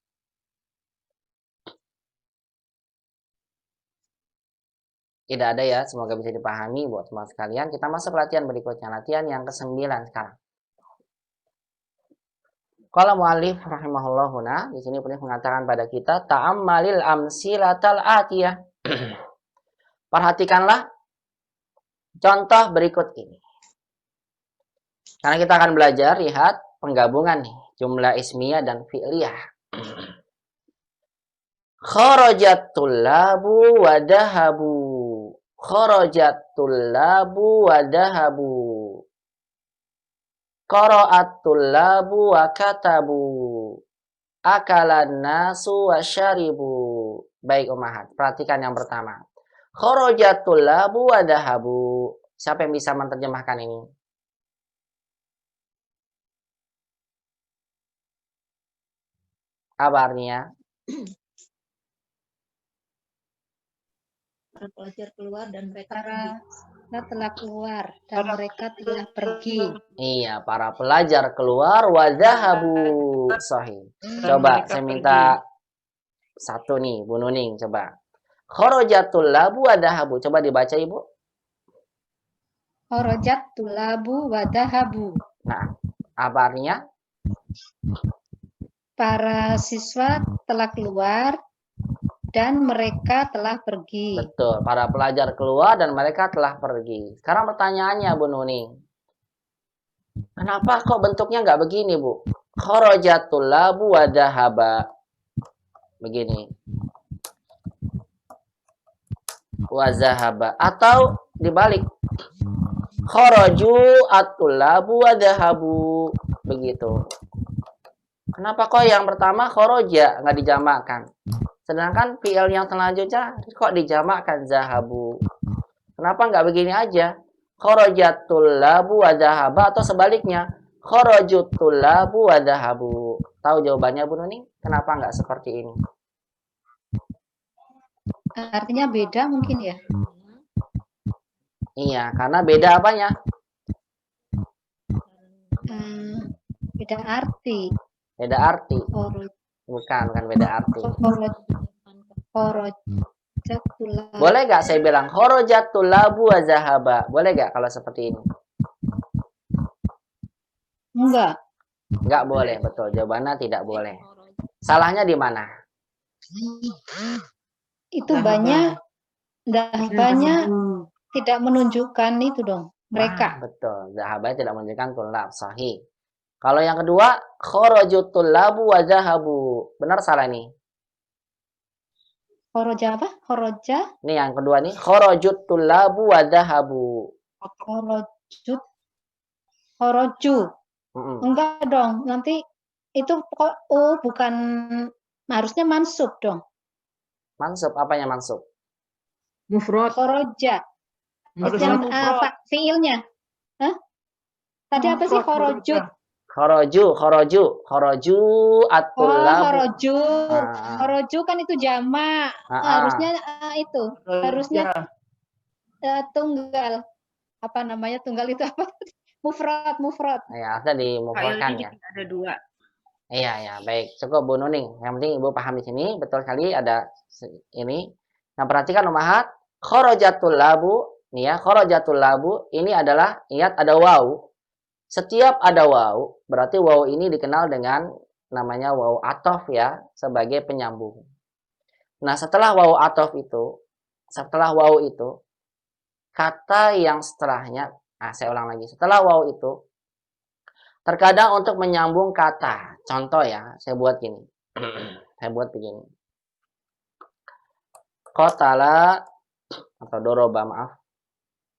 Tidak ada ya, semoga bisa dipahami buat semua sekalian. Kita masuk ke latihan berikutnya, latihan yang ke-9 sekarang. Qala mu'allif rahimahullahuna, di sini penulis mengatakan pada kita, ta'ammalil amsilatal atiyah. Perhatikanlah contoh berikut ini. Karena kita akan belajar, lihat penggabungan nih, jumlah ismiyah dan fi'liyah. Kharajat tullabu wa dahabu. Kharajat tullabu wa dahabu. Qara'at tullabu wa katabu. Akalan nasu wa syaribu. Baik Ummahat, perhatikan yang pertama. Kharajat tullabu wa dahabu. Siapa yang bisa menerjemahkan ini? Apa artinya? Para pelajar keluar dan mereka Para telah keluar dan mereka telah pergi. Iya, para pelajar keluar wadhahabu. Sahih. Coba saya minta satu nih, Bu Nuning, coba. Kharajatul labu wadhahabu. Coba dibaca Ibu. Kharajat tulabu wa dahabu. Nah, apa artinya? Para siswa telah keluar dan mereka telah pergi. Betul, para pelajar keluar dan mereka telah pergi. Sekarang pertanyaannya Bu Nuning. Kenapa kok bentuknya nggak begini, Bu? Kharajatul labu wadahaba. Begini. Wazahaba. Atau dibalik. Kharaju at-tullabu wadahabu. Begitu. Kenapa kok yang pertama kharaja nggak dijamakkan? Sedangkan fi'il yang selanjutnya kok dijamakkan zahabu? Kenapa nggak begini aja? Kharajatul labu wadahaba atau sebaliknya? Kharajutul labu wadahabu. Tahu jawabannya Bu Nuning? Kenapa nggak seperti ini? Artinya beda mungkin ya? Iya, karena beda apanya? Beda arti. Beda arti. Bukan beda arti. Kharajatul labu. Boleh nggak saya bilang kharajatul labu wa zahaba? Boleh nggak kalau seperti ini? Enggak. Nggak boleh, betul. Jawabannya tidak boleh. Salahnya di mana? Itu banyak tidak menunjukkan itu dong. Mereka. Betul. Zahaba tidak menunjukkan tulab. Sahih. Kalau yang kedua, kharajutul labu wa zahabu. Benar salah nih? Kharaja apa? Kharaja? Ini yang kedua nih, kharajutul labu wa zahabu. Kharaju. Enggak dong. Nanti itu bukan, harusnya mansub dong. Mansub, apanya mansub? Mufrad. Kharaja. Yang fiilnya. Hah? Tadi apa sih kharajut? Kharaju at-tullabu. Kharaju kan itu jamak. Harusnya itu. Harusnya tunggal. Apa namanya? Tunggal itu apa? Mufrad. Ya, ada di mufradkan ya. Ada dua. Iya, ya, baik. Cukup Bu Nuning. Yang penting Ibu paham di sini. Betul sekali ada ini. Nah, perhatikan Ummahat. Kharajatul labu. Nih ya, kharajatul labu. Ini adalah, ingat ada waw. Setiap ada waw, berarti waw ini dikenal dengan namanya waw atof ya, sebagai penyambung. Nah, setelah waw atof itu, kata yang setelahnya, saya ulang lagi. Setelah waw itu, terkadang untuk menyambung kata. Contoh ya, saya buat gini. Saya buat begini. qatala atau doroba, maaf.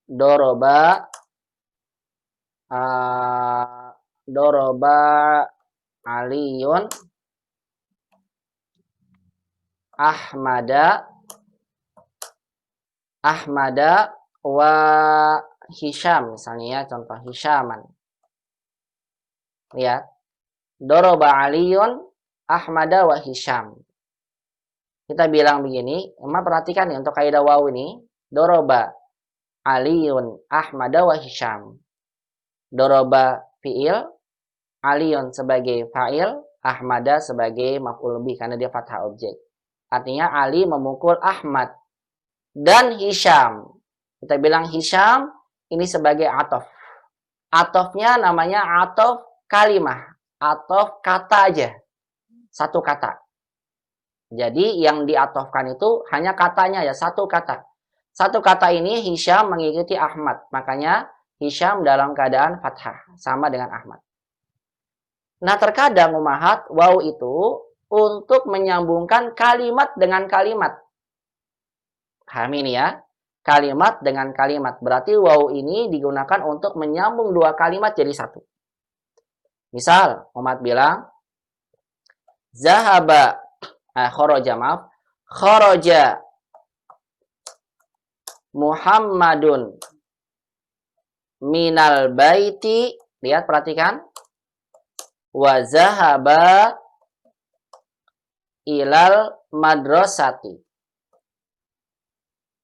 Doroba Aliyun Ahmada wa Hisham, misalnya ya, contoh Hishaman. Lihat. Doroba Aliyun Ahmada wa Hisham. Kita bilang begini, perhatikan nih untuk kaidah waw ini. Doroba Aliyun Ahmada wa Hisham. Doroba fi'il, Aliyun sebagai fa'il, Ahmada sebagai maf'ul bih karena dia fathah objek. Artinya Ali memukul Ahmad dan Hisham. Kita bilang Hisham ini sebagai atof. Atofnya namanya atof kalimah. Atof kata aja. Satu kata. Jadi yang diatofkan itu hanya katanya ya, satu kata. Satu kata ini Hisham mengikuti Ahmad. Makanya Hisham dalam keadaan fathah. Sama dengan Ahmad. Nah terkadang umahat waw itu untuk menyambungkan kalimat dengan kalimat. Paham ini ya? Kalimat dengan kalimat. Berarti waw ini digunakan untuk menyambung dua kalimat jadi satu. Misal, umat bilang, Zahaba, kharaja Muhammadun minal baiti. Lihat, perhatikan. Wa zahaba ilal madrasati.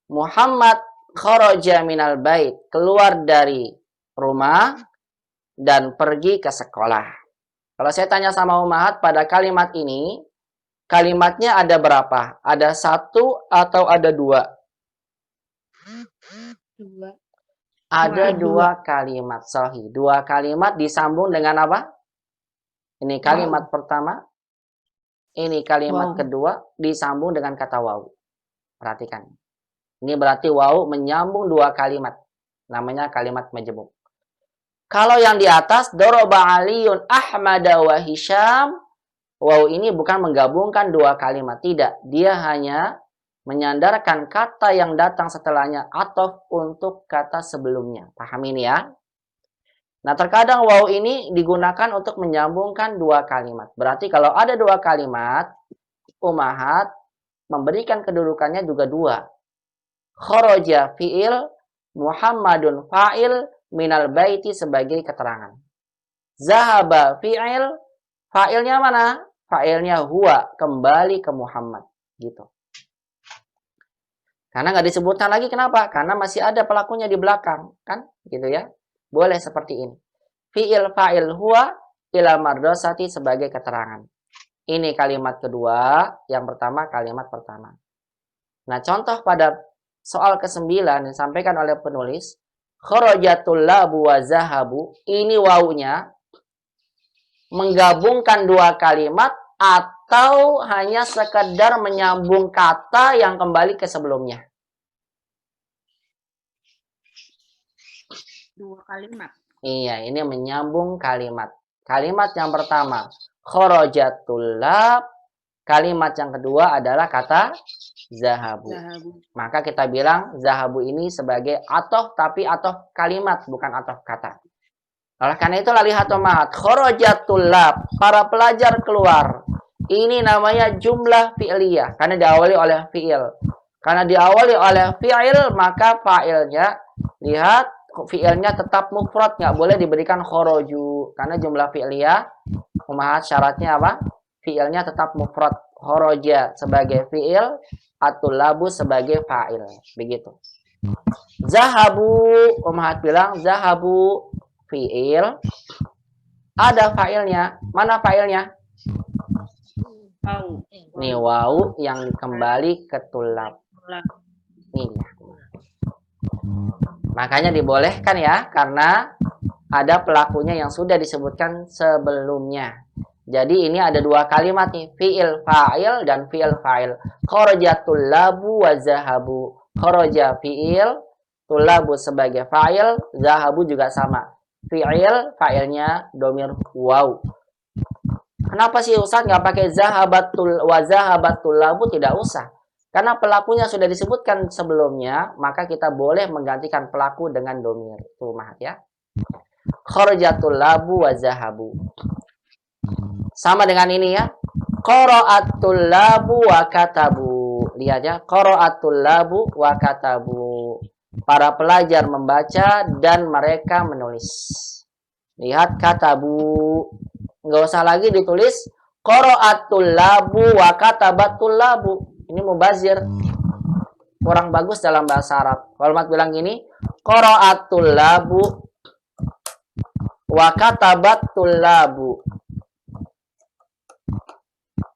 Muhammad kharaja minal bait, keluar dari rumah dan pergi ke sekolah. Kalau saya tanya sama umahat pada kalimat ini, kalimatnya ada berapa? Ada satu atau ada dua? Ada dua kalimat, sahih. Dua kalimat disambung dengan apa? Ini kalimat pertama. Ini kalimat kedua disambung dengan kata waw. Perhatikan. Ini berarti waw menyambung dua kalimat. Namanya kalimat majmuk. Kalau yang di atas, doroba Aliyun Ahmada wa Hisham. Waw ini bukan menggabungkan dua kalimat. Tidak. Dia hanya menyandarkan kata yang datang setelahnya atof untuk kata sebelumnya. Paham ini ya? Nah, terkadang waw ini digunakan untuk menyambungkan dua kalimat. Berarti kalau ada dua kalimat, umahat memberikan kedudukannya juga dua. Kharaja fi'il, Muhammadun fa'il, minal baiti sebagai keterangan. Zahaba fi'il, fa'ilnya mana? Fa'ilnya huwa, kembali ke Muhammad. Gitu. Karena nggak disebutkan lagi, kenapa? Karena masih ada pelakunya di belakang. Kan? Gitu ya. Boleh seperti ini. Fi'il fa'il huwa ila madrasati sebagai keterangan. Ini kalimat kedua, yang pertama kalimat pertama. Nah, contoh pada soal ke-9 yang disampaikan oleh penulis, kharajatul labu wa zahabu, ini wawunya menggabungkan dua kalimat atau hanya sekedar menyambung kata yang kembali ke sebelumnya. Dua kalimat. Iya, ini menyambung kalimat. Kalimat yang pertama, kharajatul lab. Kalimat yang kedua adalah kata zahabu. Maka kita bilang zahabu ini sebagai atof, tapi atof kalimat, bukan atof kata. Oleh karena itulah lihat umahat, kharajatul lab, para pelajar keluar. Ini namanya jumlah fi'liyah, karena diawali oleh fi'il. Karena diawali oleh fi'il, maka fa'ilnya, lihat, fi'ilnya tetap mufrad, nggak boleh diberikan khoroju. Karena jumlah fi'liyah, umahat syaratnya apa? Fi'ilnya tetap mufrad. Khoroja sebagai fi'il, atulabu sebagai fa'il. Begitu. Zahabu, umahat bilang, zahabu fi'il. Ada fa'ilnya. Mana fa'ilnya? Waw. Nih, waw yang kembali ke tulab. Nih. Makanya dibolehkan ya, karena ada pelakunya yang sudah disebutkan sebelumnya. Jadi ini ada dua kalimat nih, fi'il fa'il dan fi'il fa'il. Kharajatul labu wa zahabu. Kharaja fi'il, tulabu sebagai fa'il, zahabu juga sama. Fi'il, fa'ilnya domir waw. Kenapa sih Ustaz nggak pakai zahabatul wa zahabatul labu? Tidak usah. Karena pelakunya sudah disebutkan sebelumnya, maka kita boleh menggantikan pelaku dengan domir. Tuh, mahat ya. Kharajatul labu wa zahabu. Sama dengan ini ya. Qara'atul labu wa katabu. Lihat ya. Qara'atul labu wa katabu. Para pelajar membaca dan mereka menulis. Lihat katabu. Nggak usah lagi ditulis qara'atul labu wa katabatul labu. Ini mubazir. Kurang bagus dalam bahasa Arab. Kalau Mat bilang gini, qara'atul labu wa katabatul labu.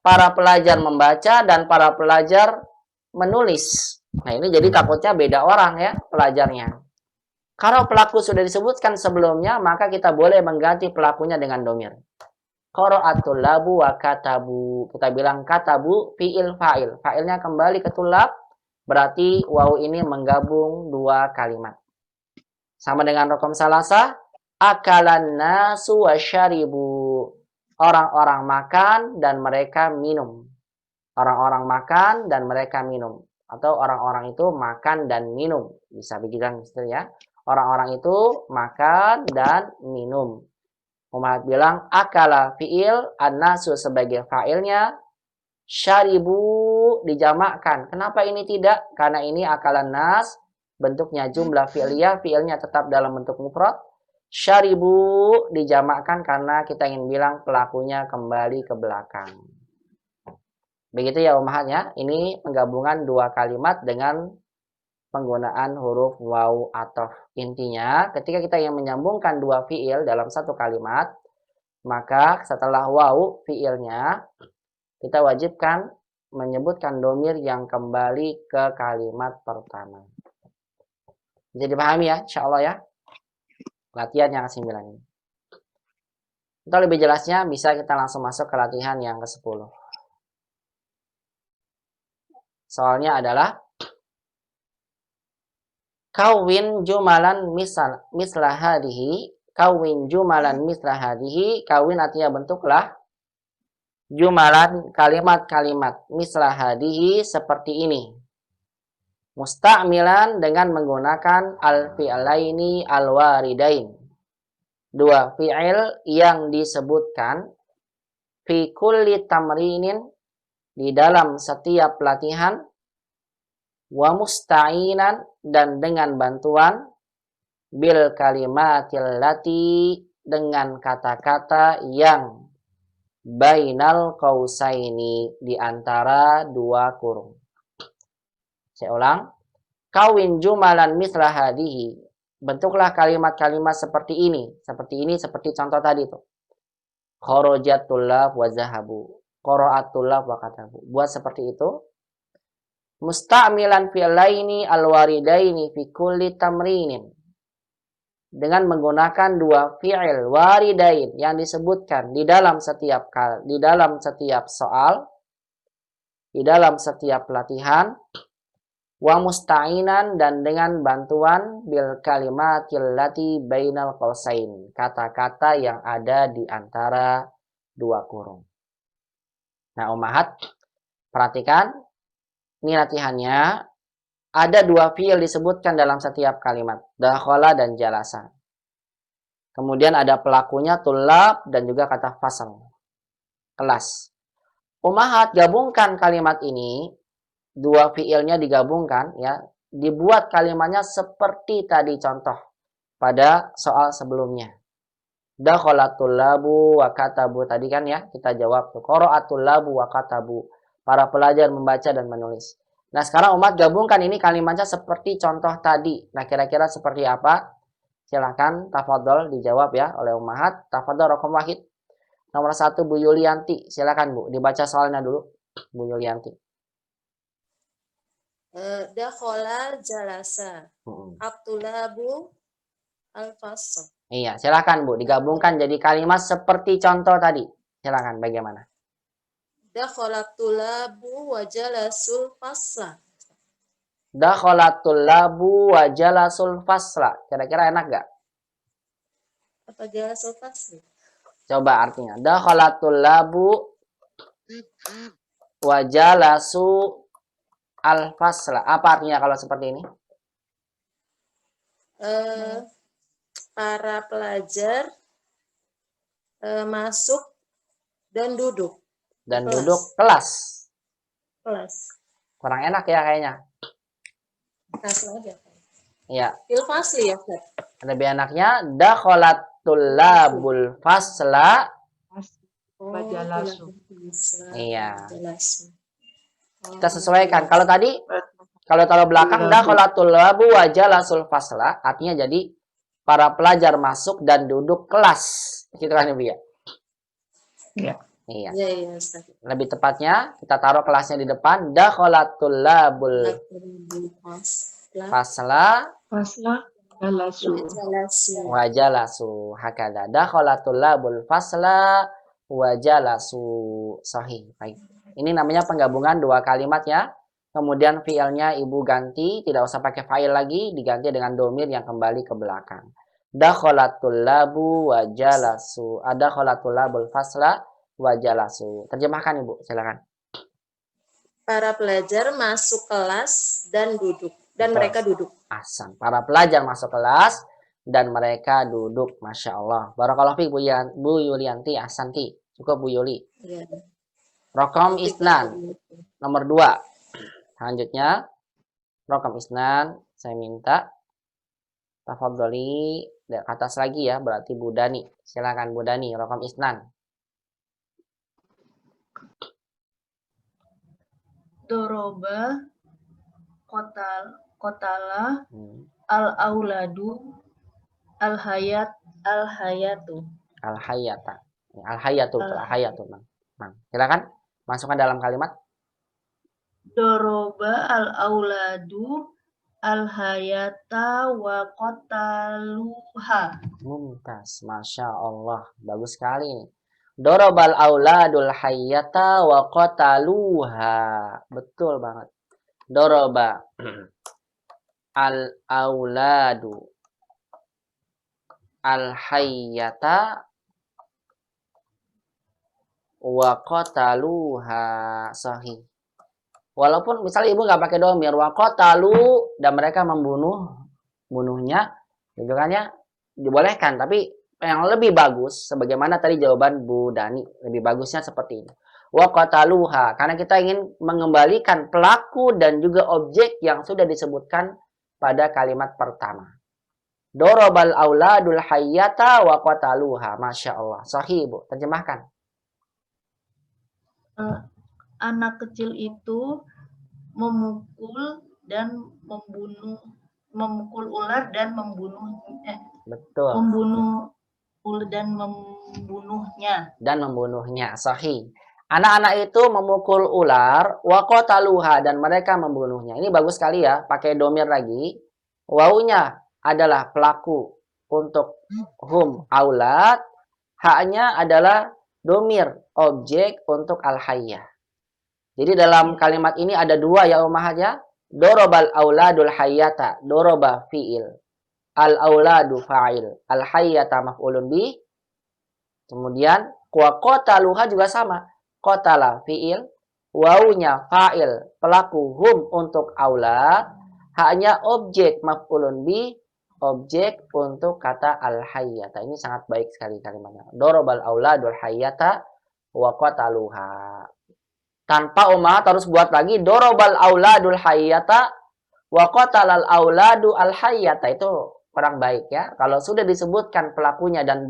Para pelajar membaca dan para pelajar menulis. Nah, ini jadi takutnya beda orang ya pelajarnya. Kalau pelaku sudah disebutkan sebelumnya, maka kita boleh mengganti pelakunya dengan domir. Qara'atul labu wa katabu. Kita bilang katabu fi'il fa'il. Fa'ilnya kembali ke tulab, berarti waw ini menggabung dua kalimat. Sama dengan rokom salasa, akalan nasu wa syaribu. Orang-orang makan dan mereka minum. Orang-orang makan dan mereka minum. Atau orang-orang itu makan dan minum. Bisa begitu ya. Orang-orang itu makan dan minum. Umat bilang akala fi'il, an-nasu sebagai fa'ilnya, syaribu dijamakkan. Kenapa ini tidak? Karena ini akalan nas, bentuknya jumlah fi'liyah, fi'ilnya tetap dalam bentuk mufrad. Syaribu dijamakkan karena kita ingin bilang pelakunya kembali ke belakang. Begitu ya umahatnya. Ini penggabungan dua kalimat dengan penggunaan huruf waw ataf. Intinya ketika kita yang menyambungkan dua fiil dalam satu kalimat, maka setelah waw fiilnya kita wajibkan menyebutkan domir yang kembali ke kalimat pertama. Jadi dipahami ya, insyaallah ya. Latihan yang ke-9 ini. Untuk lebih jelasnya bisa kita langsung masuk ke latihan yang ke-10. Soalnya adalah kawin jumalan mislah hadhihi. Kawin jumalan mislah hadhihi. Kawin artinya bentuklah jumalan kalimat-kalimat mislah hadhihi seperti ini. Musta'milan dengan menggunakan al-fi'laini al-waridain. Dua fi'il yang disebutkan fi kulli tamrinin di dalam setiap pelatihan, wa musta'inan dan dengan bantuan, bil kalimatil lati dengan kata-kata yang bainal qausaini di antara dua kurung. Saya ulang. Kawin jumalan mislah hadihi. Bentuklah kalimat-kalimat seperti ini. Seperti contoh tadi tuh. Kharajatul lab wa zahabu. Qara'atul lab wa katabu. Buat seperti itu. Musta'milan fi'laini al-waridaini fi kulli tamrinin. Dengan menggunakan dua fi'il waridain yang disebutkan di dalam setiap soal, di dalam setiap pelatihan. Wa musta'inan dan dengan bantuan bil kalimatil lati bainal qausain, kata-kata yang ada di antara dua kurung. Nah, ummahat, perhatikan ini latihannya. Ada dua fiil disebutkan dalam setiap kalimat, dakhala dan jalasa. Kemudian ada pelakunya tulab dan juga kata fasal, kelas. Ummahat, gabungkan kalimat ini. Dua fiilnya digabungkan ya, dibuat kalimatnya seperti tadi contoh pada soal sebelumnya. Dakhalatul labu wa katabu tadi kan ya, kita jawab tuh. Qara'atul labu wa katabu. Para pelajar membaca dan menulis. Nah, sekarang umat gabungkan ini kalimatnya seperti contoh tadi. Nah, kira-kira seperti apa? Silahkan tafadhol dijawab ya oleh ummahat. Tafadhol rokom wahid. Nomor 1 Bu Yulianti. Silakan Bu, dibaca soalnya dulu Bu Yulianti. Dakhala jalasa. Abtulabu al-fasl. Iya, silakan Bu, digabungkan jadi kalimat seperti contoh tadi. Silakan, bagaimana? Dakhalatul labu wa jalasul fasla. Dakhalatul labu wa jalasul fasla. Kira-kira enak gak? Apa jalasul fasli? Coba artinya. Dakhalatul labu wa jalasu Al-fasla. Apa artinya kalau seperti ini? Para pelajar masuk dan duduk. Dan Kelas. duduk kelas. Kelas. Kurang enak ya kayaknya. Kelas lagi apa? Iya. Fil fasli ya, Ustaz? Lebih enaknya dakhalat tullabul fasla. Wajalasu. Iya. Jalasu. Kita sesuaikan. Kalau tadi kalau belakang dakhalat tullabu wa jalasul fasla, artinya jadi para pelajar masuk dan duduk kelas. Gitu kan Ibu ya? Iya. Iya. Iya, iya, Ustaz. Lebih tepatnya kita taruh kelasnya di depan dakhalat tullabul fasla Fasla jalasu. Jalasu. wajalasu hakada dakhalatul labul fasla wajalasu. Sahih. Baik. Ini namanya penggabungan dua kalimat ya. Kemudian fiilnya Ibu ganti, tidak usah pakai fa'il lagi, diganti dengan domir yang kembali ke belakang. Dakhalatul labu wajalasu. Dakhalatul labul fasla wajalasu. Terjemahkan Ibu, silakan. Para pelajar masuk kelas dan duduk. Dan Betul. mereka duduk. Ahsan. Para pelajar masuk kelas dan mereka duduk. Masya Allah. Barakallahu fiik Bu Yulianti. Ahsanti. Cukup Bu Yuli. Ya. Rokom isnan. Nomor 2. Selanjutnya. Rokom isnan. Saya minta. Tafadholi. Ke atas lagi ya. Berarti Bu Dani. Silakan Bu Dani. Rokom isnan. Doroba kotala al-auladu al-hayatu. Al-hayata. Al-hayatu. Al-hayatu. Silakan. Masukkan dalam kalimat. Doroba al-auladu al-hayata wa kotaluha. Mumtaz. Masya Allah. Bagus sekali ini. Dorobal auladul hayyata wa qataluha. Betul banget. Doroba al auladu al hayyata wa qataluha. Sahih. Walaupun misalnya Ibu nggak pakai domir wa qatalu dan mereka membunuhnya, gitu kan ya, dibolehkan. Tapi yang lebih bagus, sebagaimana tadi jawaban Bu Dani, lebih bagusnya seperti ini. Wa qataluha, karena kita ingin mengembalikan pelaku dan juga objek yang sudah disebutkan pada kalimat pertama. Dorobal auladul hayyata wa qataluha. Masya Allah. Sahih Bu, terjemahkan. Anak kecil itu memukul ular dan Betul. membunuhnya. Sahih. Anak-anak itu memukul ular wa qataluha dan mereka membunuhnya. Ini bagus sekali ya, pakai domir lagi. Wawunya adalah pelaku untuk hum aulad, haknya adalah domir objek untuk al-hayyah. Jadi dalam kalimat ini ada dua ya ummahat ya. Dorobal auladul hayyata, doroba fi'il. Al-auladu fa'il, al-hayyata maf'ulun bih. Kemudian wa qataluha juga sama. Qatala fi'il, wawunya fa'il, pelaku hum untuk aulad, haknya objek maf'ulun bih, objek untuk kata al-hayyata. Ini sangat baik sekali kalimatnya. Dorobal auladul hayyata wa qataluha. Tanpa ummahat harus buat lagi dorobal auladul hayyata wa qatalal auladu al hayyata. Itu kurang baik ya. Kalau sudah disebutkan pelakunya dan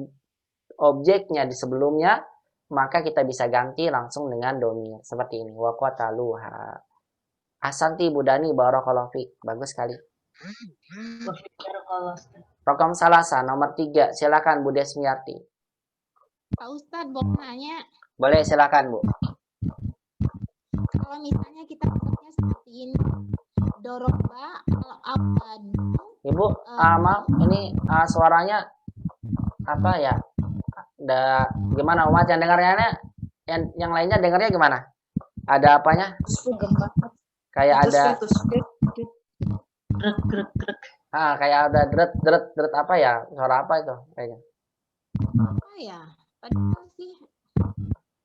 objeknya di sebelumnya, maka kita bisa ganti langsung dengan domir seperti ini. Wa qataluha. Ahsanti Bu Dani, barakallahu fiik. Bagus sekali. Rokam salasa nomor 3. Silakan Bu Desmiarti. Pak Ustadz, boleh nanya? Boleh, silakan Bu. Kalau misalnya kita bentuknya seperti ini, doroba al-auladu. Ibu, maaf, ini suaranya apa ya? Gimana umat yang dengarnya? Yang lainnya dengarnya gimana? Ada apanya? Kayak ada kayak ada dret apa ya? Suara apa itu kayaknya? Apa ya? Padahal sih.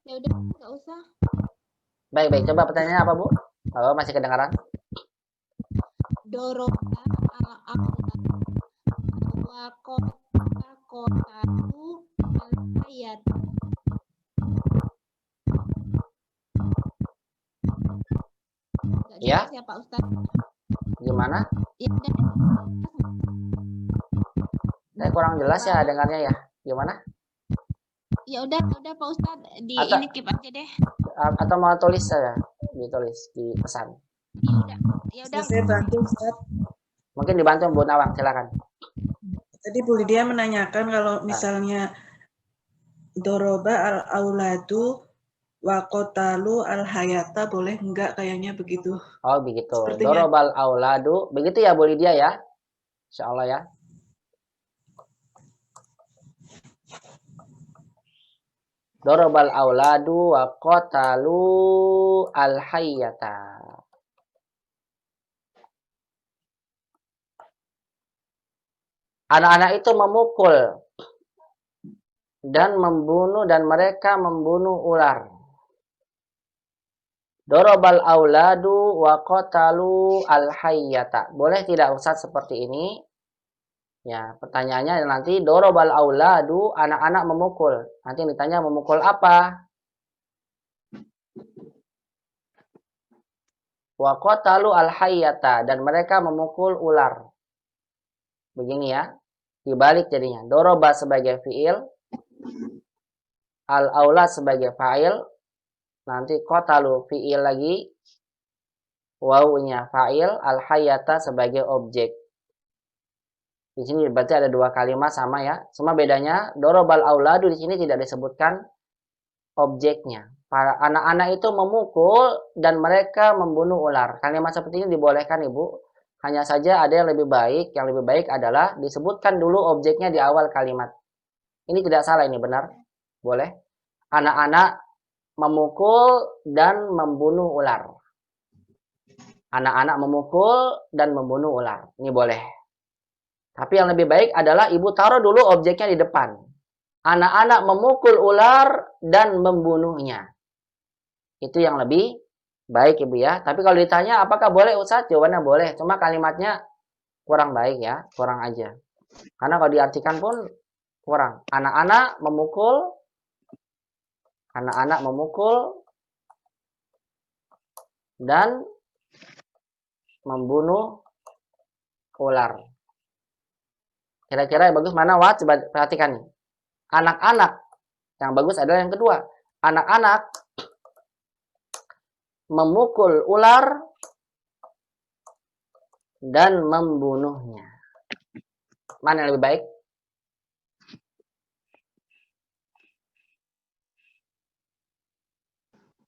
Ya udah, nggak usah. Baik, coba pertanyaannya apa Bu? Kalau masih kedengaran? doroba al-auladu wa qatalu al-hayat. Ya. Ya Pak Ustadz. Gimana? Ya, udah. Kurang jelas ya dengarnya ya. Gimana? Ya udah Pak Ustadz, di Atau- ini keep aja deh. Atau mau tulis saja? Ditulis di pesan. Ya udah. Saya bantu, Ustaz. Mungkin dibantu Bu Nawang, silakan. Tadi Bu Lydia menanyakan kalau misalnya doroba al-auladu wa qatalu al-hayata boleh enggak, kayaknya begitu. Oh begitu. Sepertinya. Dorobal auladu. Begitu ya Bu Lydia ya? Insya Allah ya. Dorobal auladu wa qatalu al-hayyata. Anak-anak itu memukul dan membunuh dan mereka membunuh ular. Dorobal auladu wa qatalu al-hayyata. Boleh tidak Ustaz seperti ini? Ya, pertanyaannya nanti dorobal auladu, anak-anak memukul. Nanti ditanya memukul apa? Wa qatalu al-hayyata, dan mereka memukul ular. Begini ya. Dibalik jadinya. Doroba sebagai fiil, al-aulad sebagai fa'il, nanti qatalu fiil lagi, wawunya fa'il, al-hayyata sebagai objek. Di sini berarti ada dua kalimat sama ya. Cuma bedanya dorobal auladu di sini tidak disebutkan objeknya. Para anak-anak itu memukul dan mereka membunuh ular. Kalimat seperti ini dibolehkan Ibu. Hanya saja ada yang lebih baik. Yang lebih baik adalah disebutkan dulu objeknya di awal kalimat. Ini tidak salah, ini benar. Boleh. Anak-anak memukul dan membunuh ular. Anak-anak memukul dan membunuh ular. Ini boleh. Tapi yang lebih baik adalah Ibu taruh dulu objeknya di depan. Anak-anak memukul ular dan membunuhnya. Itu yang lebih baik Ibu ya. Tapi kalau ditanya apakah boleh Ustaz? Jawabannya boleh. Cuma kalimatnya kurang baik ya. Kurang aja. Karena kalau diartikan pun kurang. Anak-anak memukul. Anak-anak memukul. Dan membunuh ular. Kira-kira yang bagus mana? Wah, coba perhatikan nih. Anak-anak. Yang bagus adalah yang kedua. Anak-anak memukul ular dan membunuhnya. Mana yang lebih baik?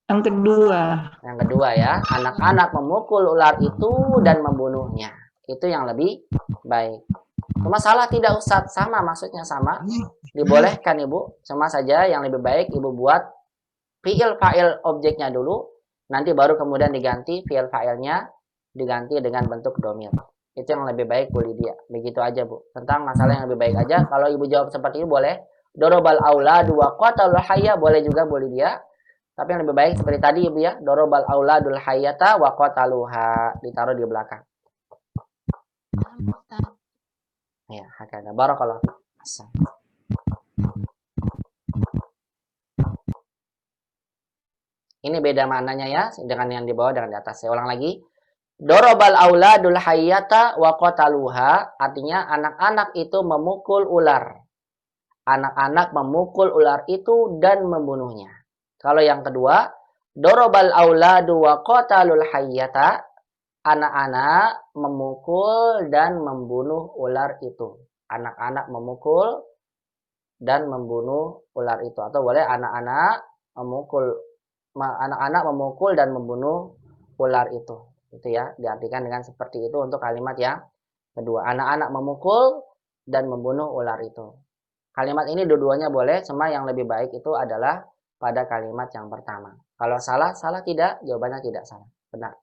Yang kedua. Yang kedua ya. Anak-anak memukul ular itu dan membunuhnya. Itu yang lebih baik. Cuma salah tidak Ustadz? Sama, maksudnya sama. Dibolehkan Ibu. Cuma saja yang lebih baik Ibu buat fiil fa'il objeknya dulu. Nanti baru kemudian diganti fiil fa'ilnya diganti dengan bentuk domir. Itu yang lebih baik Bu Lydia. Begitu aja Bu. Tentang masalah yang lebih baik aja. Kalau Ibu jawab seperti ini boleh. Dorobal auladu wa qatalul hayya boleh juga Bu Lydia. Tapi yang lebih baik seperti tadi Ibu ya. Dorobal auladul hayyata wa qataluha. Ditaruh di belakang. Ya, hakana. Barakallahu. Ini beda maknanya ya dengan yang di bawah dengan di atas. Saya ulang lagi. Dorobal auladul hayyata wa qataluha, artinya anak-anak itu memukul ular. Anak-anak memukul ular itu dan membunuhnya. Kalau yang kedua, dorobal auladu wa qatalul hayyata, anak-anak memukul dan membunuh ular itu. Anak-anak memukul dan membunuh ular itu. Atau boleh anak-anak memukul dan membunuh ular itu. Itu ya, diartikan dengan seperti itu untuk kalimat yang kedua. Anak-anak memukul dan membunuh ular itu. Kalimat ini dua-duanya boleh, cuma yang lebih baik itu adalah pada kalimat yang pertama. Kalau salah tidak, jawabannya tidak salah. Benar.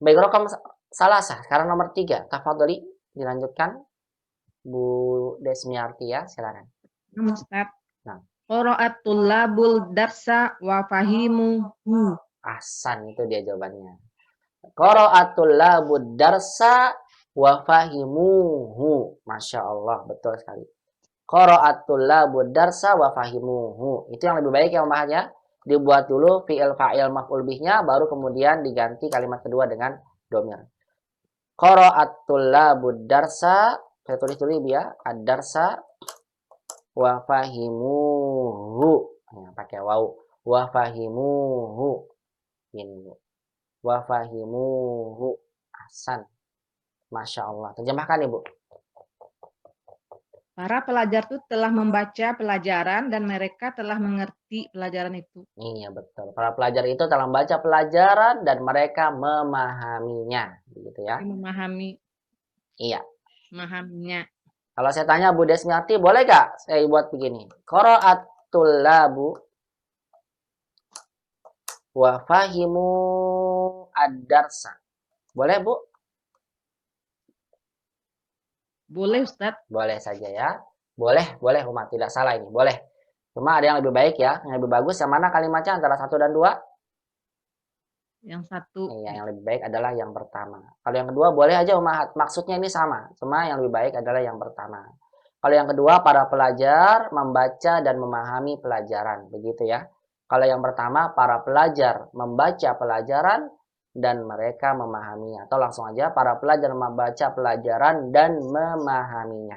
Baik, rokam salah sah. Sekarang nomor 3. Tafadholi, dilanjutkan. Bu Desmiarti ya, silakan. Ustaz. Nah. Qara'atul labul darsa wa fahimuhu. Ahsan, itu dia jawabannya. Qara'atul labud darsa wa fahimuhu. Masya Allah, betul sekali. Qara'atul labud darsa wa fahimuhu. Itu yang lebih baik ya Umahat ya. Dibuat dulu fi'il fa'il maf'ul bihnya, baru kemudian diganti kalimat kedua dengan domir. Qara'atul labud darsa, saya tulis dulu ya, ad-darsa wa fahimuhu. Ya, pakai waw. Wa fahimuhu. Ini. Wa fahimuhu. Ahsan. Masya Allah. Terjemahkan Ibu. Para pelajar itu telah membaca pelajaran dan mereka telah mengerti pelajaran itu. Iya betul. Para pelajar itu telah membaca pelajaran dan mereka memahaminya, begitu ya? Memahami. Iya. Memahaminya. Kalau saya tanya Bu Desmiati, boleh gak saya buat begini? Qara'atul labu wa fahimu ad-darsa. Boleh Bu? Boleh Ustadz. Boleh saja ya. Boleh Umat. Tidak salah ini. Boleh. Cuma ada yang lebih baik ya. Yang lebih bagus yang mana kalimatnya antara 1 dan 2? Yang 1. Iya, yang lebih baik adalah yang pertama. Kalau yang kedua boleh aja Umat. Maksudnya ini sama. Cuma yang lebih baik adalah yang pertama. Kalau yang kedua, para pelajar membaca dan memahami pelajaran. Begitu ya. Kalau yang pertama, para pelajar membaca pelajaran dan mereka memahaminya. Atau langsung aja, para pelajar membaca pelajaran dan memahaminya.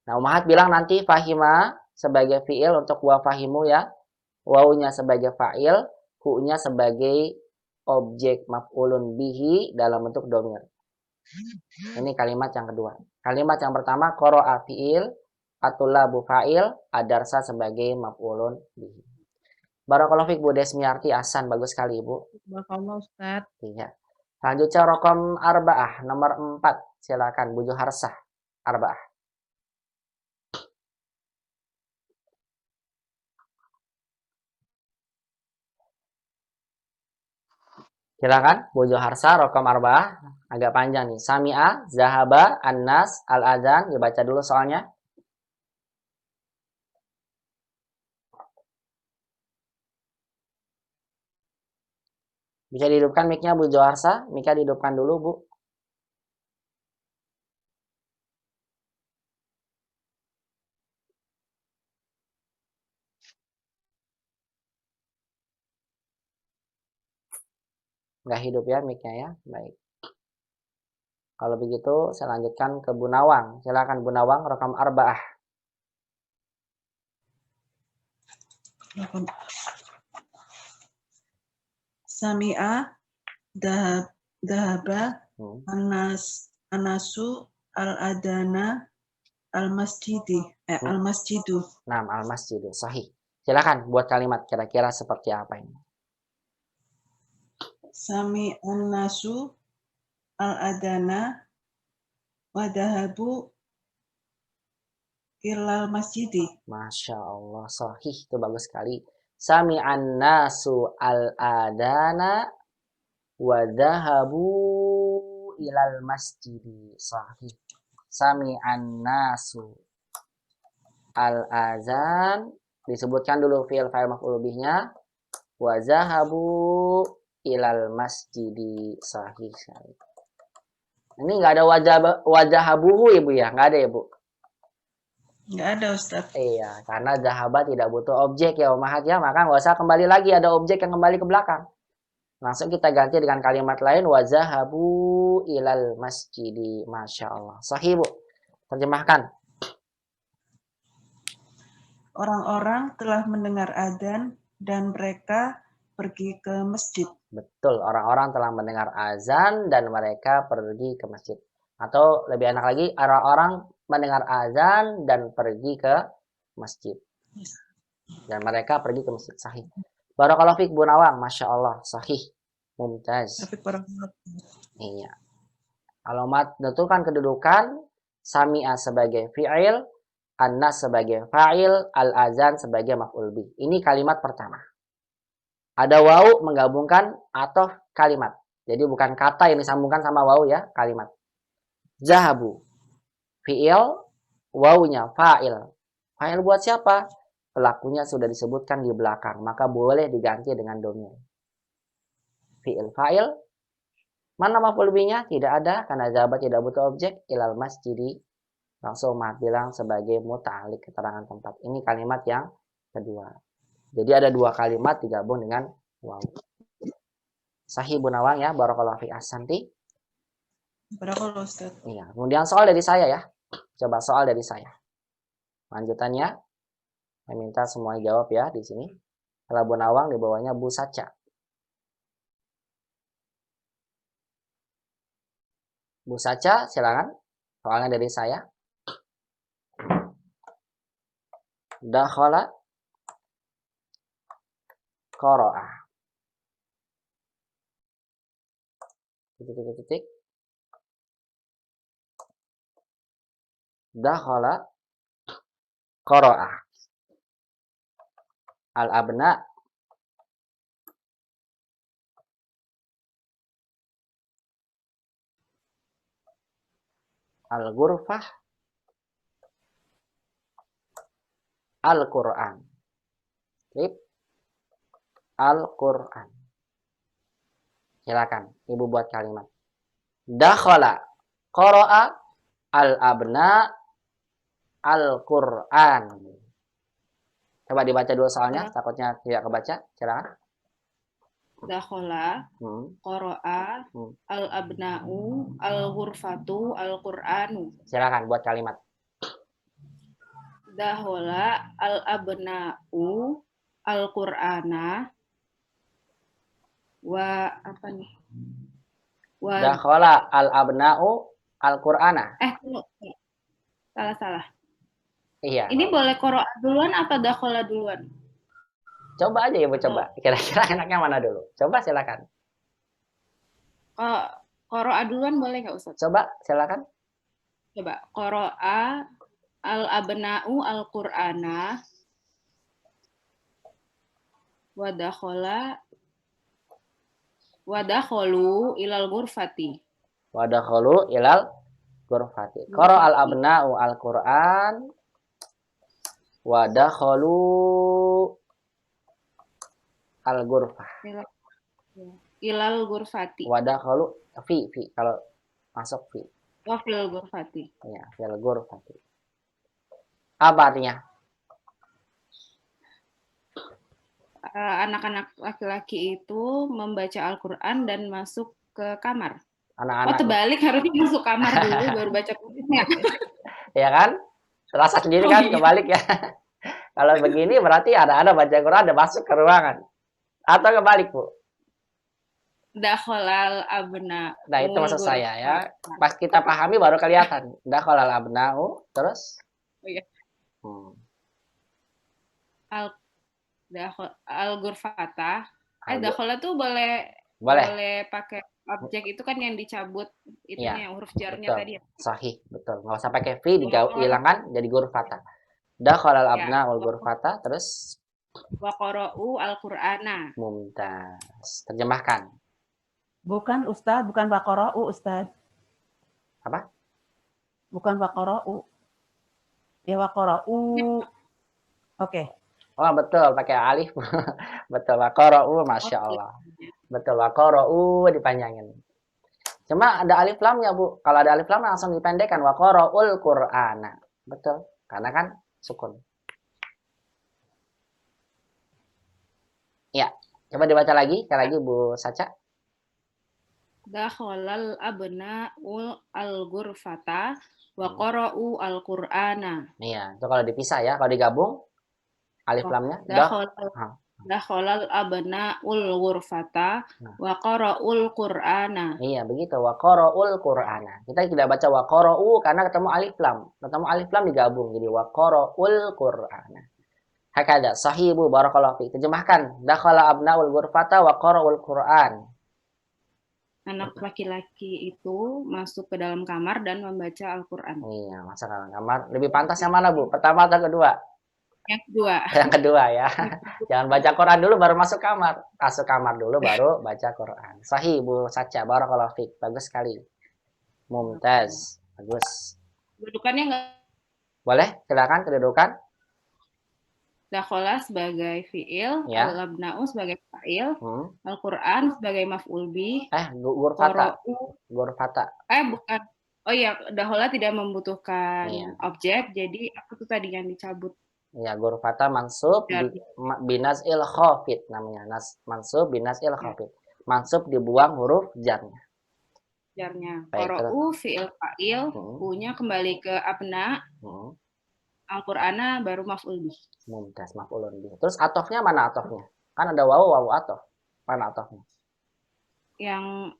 Nah, Umahat bilang nanti fahima sebagai fi'il untuk wa fahimu ya. Wawunya sebagai fa'il, hu-nya sebagai objek maf'ulun bihi dalam bentuk dhamir. Ini kalimat yang kedua. Kalimat yang pertama, qara'a fi'il, at-tullabu fa'il, ad-darsa sebagai maf'ulun bihi. Barakallahu fiik Bu Desmiarti, ahsan, bagus sekali Ibu. Barakallahu Ustaz. Iya. Selanjutnya raqam arba'ah, nomor 4. Silakan Bu Juharsah, arba'ah. Silakan Bu Juharsah, raqam arba'ah, agak panjang nih. Sami'a, zahaba, annas, al-adzan, dibaca dulu soalnya. Bisa dihidupkan mic-nya Bu Juharsah? Mic-nya dihidupkan dulu, Bu. Nggak hidup ya mic-nya ya? Baik. Kalau begitu, saya lanjutkan ke Bu Nawang. Silakan Bu Nawang, raqam arba'ah. Sami'a, dahaba, anasu, al-adana, al-masjidu. Nah, al-masjidu. Sahih. Silakan buat kalimat kira-kira seperti apa ini. Sami'an nasu, al-adana, wadahabu, ilal masjidi. Masya Allah. Sahih. Itu bagus sekali. Sami'an nasu al-adana wa dhahabu ilal masjidi. Sahih. Sami'an nasu al-azan, disebutkan dulu fi'il fa'il maf'ul bihnya, wa dhahabu ilal masjidi. Sahih sekali. Ini enggak ada wajahabuhu Ibu ya? Enggak ada ya Bu? Enggak ada Ustaz. Iya, karena zahaba tidak butuh objek ya Umahat ya, maka nggak usah kembali lagi ada objek yang kembali ke belakang. Langsung kita ganti dengan kalimat lain, wazahabu ilal masjidi. Masya Allah. Sahih Bu. Terjemahkan. Orang-orang telah mendengar adzan dan mereka pergi ke masjid. Betul, orang-orang telah mendengar azan dan mereka pergi ke masjid. Atau lebih enak lagi, orang-orang mendengar azan dan pergi ke masjid. Dan mereka pergi ke masjid. Sahih. Barakallahu fiik Bu Nawang. Masya Allah. Sahih. Mumtaz. Iya. Kalau menentukan kedudukan, sami'a sebagai fi'il, annas sebagai fa'il, al-azan sebagai maf'ul bih. Ini kalimat pertama. Ada wawu menggabungkan atau kalimat. Jadi bukan kata yang disambungkan sama wawu ya, kalimat. Zahabu. Fi'il, wawunya fa'il. Fa'il buat siapa? Pelakunya sudah disebutkan di belakang, maka boleh diganti dengan dhamir. Fi'il fa'il, Mana maf'ul bihnya? Tidak ada karena zahaba tidak butuh objek. Ilal masjidi langsung Mat bilang sebagai muta'alliq keterangan tempat. Ini kalimat yang kedua. Jadi ada dua kalimat digabung dengan waw. Sahih Bu Nawang ya, barakallahu fi ahsanti. Barakallahu Ustaz. Iya, kemudian soal dari saya ya. Coba soal dari saya. Lanjutannya saya minta semua jawab ya di sini. Kalau Bu Nawang di bawahnya Bu Saca. Bu Saca, silakan. Soalnya dari saya. Dakhala qara'a. Titik. Dakhala qara'a. Al-abna al-ghurfah Al-Quran. Al-Quran. Silakan, Ibu buat kalimat. Dakhala qara'a al-abna Al-Quran. Coba dibaca dulu soalnya, takutnya tidak kebaca. Silakan. Dakhala qara'a al-abna'u al-ghurfatu al-Qur'anu. Silakan buat kalimat. Dakhala al-abna'u al-Qur'ana wa apa nih? Dakhala al-abna'u al-Qur'ana. Salah. Iya. Ini boleh qara'a duluan apa dakhala duluan? Coba aja ya Bu, coba. Kira-kira enaknya mana dulu? Coba silakan. Qara'a duluan boleh nggak Ustaz? Coba silakan. Coba qara'a al-abna'u al-Qur'ana wa dakhalu ilal ghurfati. Wa dakhalu ilal ghurfati. Qara al-abna'u al-Qur'an wa dakhalu al-ghurfah. Ilal ghurfati. Wa dakhalu fi kalau masuk fi. Wa fil ghurfati. Ya, fil ghurfati. Apa artinya? Anak-anak laki-laki itu membaca Al-Qur'an dan masuk ke kamar. Anak-anak. Terbalik, harusnya masuk kamar dulu baru baca Qur'annya. Ya kan? Terasa sendiri kan kebalik ya. Kalau begini berarti ada baca Quran ada masuk ke ruangan. Atau kebalik, Bu? Dakhalal abna. Nah, itu maksud saya ya. Pas kita pahami baru kelihatan. Dakhalal abna'u terus Al-ghurfata. Dakhala tuh boleh pakai objek itu kan yang dicabut itunya, huruf jarnya betul. tadi ya. Sahih, betul. Nggak usah pakai fi, dihilangkan jadi ghurfata. Dakhalal abna'ul ghurfata terus wa qara'u al-Qur'ana. Mumtaz. Terjemahkan. Bukan Ustaz, bukan waqara'u Ustaz. Apa? Bukan waqara'u. Ya waqara'u. Oke. Oh, betul, pakai alif. Betul, waqara'u, Masya Allah. Betul, waqara'u dipanjangin. Cuma ada alif lamnya, Bu. Kalau ada alif lam langsung dipendekkan. Waqara'ul Qur'ana. Betul, karena kan sukun. Ya, coba dibaca lagi. Sekali lagi, Bu Saca. Dakhalal abna'ul al-ghurfata wa qara'u al-Qur'ana. Iya, itu kalau dipisah ya. Kalau digabung, alif lamnya. Dakhalal abna'ul ghurfata wa qara'ul Qur'ana. Iya, begitu. Wa qara'ul Qur'ana. Kita tidak baca wa qara'u karena ketemu alif lam. Ketemu alif lam digabung. Jadi wa qara'ul Qur'ana. Hakada. Sahih, Bu. Barakallahu fiik. Terjemahkan. Dakhala abna'ul ghurfata wa qara'ul Qur'an. Anak laki-laki itu masuk ke dalam kamar dan membaca Al-Quran. Iya, masuk ke dalam kamar. Lebih pantas yang mana, Bu? Pertama atau kedua? Yang kedua. Yang kedua ya. Jangan baca Quran dulu baru masuk kamar. Masuk kamar dulu baru baca Quran. Sahih, Bu Saca. Barakallahu fiik. Bagus sekali. Mumtaz. Bagus. Kedudukannya enggak? Boleh? Silakan kedudukan. dakhola sebagai fiil, Ya. al-abna'u sebagai fa'il, Hmm. Al-Qur'an sebagai maf'ul bih, Gurfata. qara'u Gurfata. bukan. Oh iya, dakhola tidak membutuhkan Iya. objek, jadi apa tuh tadi yang dicabut? Ya, gurfata mansub Jar. binaz'il khafid namanya. Mansub binaz'il khafid. Mansub dibuang huruf jarnya. Jarnya. Baik, Qara'u fiil fa'il, Hmm. U-nya kembali ke abna, Hmm. Al-Qur'ana baru maf'ul bih. Mumtaz, maf'ulun bih. Terus atofnya mana atofnya? Kan ada wawu atof. Mana atofnya? Yang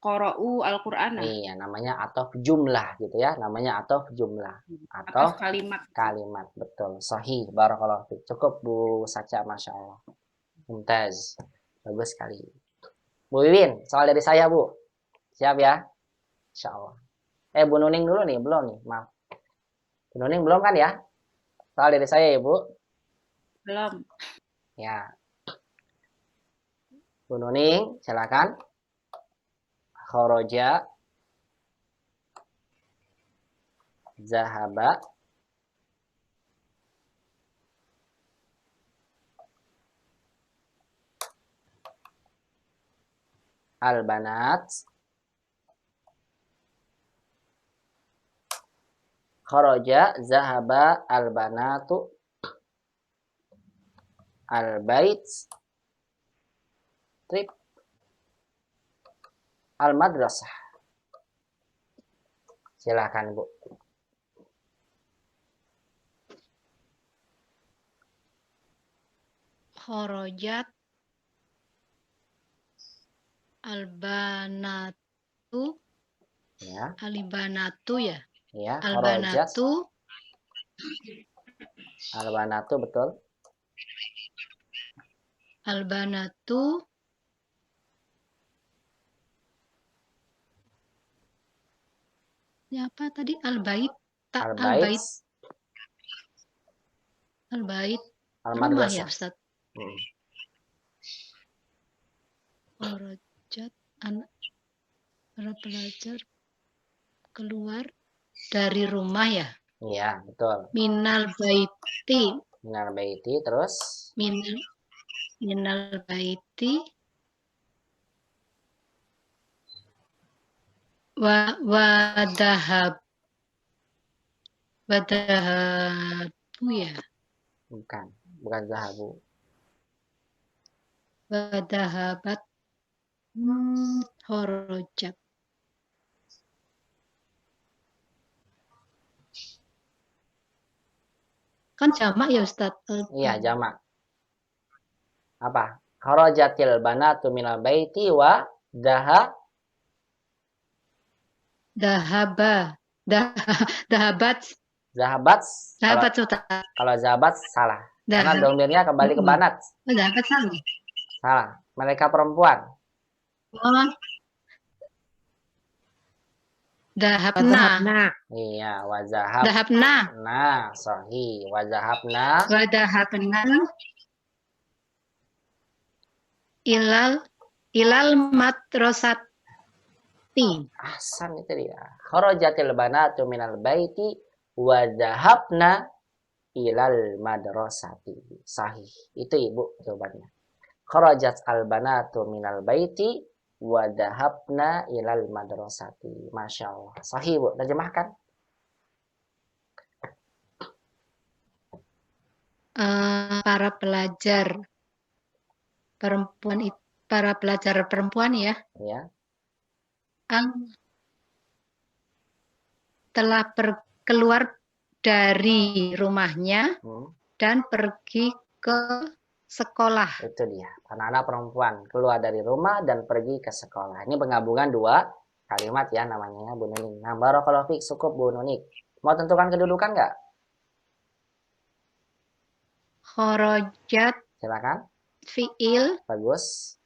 qara'u Al-Qur'ana. Iya, namanya atof jumlah gitu ya. Namanya atof jumlah. Atau Atof kalimat. kalimat, betul. Sahih, barakallahu fiik. Cukup Bu Saca, Masya Allah. Mumtaz. Bagus sekali. Bu Wiwin, soal dari saya, Bu. Siap ya? Insya Allah. Bu Nuning dulu nih, belum nih, maaf. Bu Nuning belum kan ya? Soal dari saya ya, Bu. Belum. Ya. Bu Nuning, silakan. Kharaja, zahaba, al-banat, kharaja, zahaba, al-banatu, al-bait, trip, al-madrasah. Silakan, Bu. Kharajat albanatu, Ya, alibanatu ya. ya, kharajat, Albanatu, al-banatu, betul. albanatu, ini apa tadi? Albait, Al-bait, albait, rumah ya al-madrasah. Ustaz. Hmm. Kharajat para pelajar keluar dari rumah ya. Iya, betul. Minal baiti, Minal baiti, terus minal baiti wadahabu ya. bukan zahabu. Wadahabat horojat. Kan jamak ya Ustaz? Iya, jamak. Apa? Kharajatil banatu minal baiti wa Dahabat. zahabat. Dahabat Ustaz. Kalau zahabat salah. Karena domirnya kembali ke banat. Dahabat salah. Salah. Mereka perempuan. Oh. Dahabna. Iya, wa zahab. Dahabna. Nah, sahih. Wa zahabna. Wa dahabna ilal madrasati. Ahsan, itu dia. Kharajatil banatu minal baiti wa zahabna ilal madrasati. Sahih. Itu Ibu jawabannya. Kharajat al banatu minal baiti wa dhahabna ilal madrasati. Masya Allah. Sahih, Bu. Terjemahkan. Para pelajar perempuan, para pelajar perempuan ya, Ya. telah keluar dari rumahnya dan pergi ke sekolah. Itu dia. Anak-anak perempuan keluar dari rumah dan pergi ke sekolah. Ini penggabungan dua kalimat ya namanya ya, Bu Nuning. Nah, barakallahu fiik, cukup Bu Nuning. Mau tentukan kedudukan nggak? Kharajat Silakan. fiil. Bagus.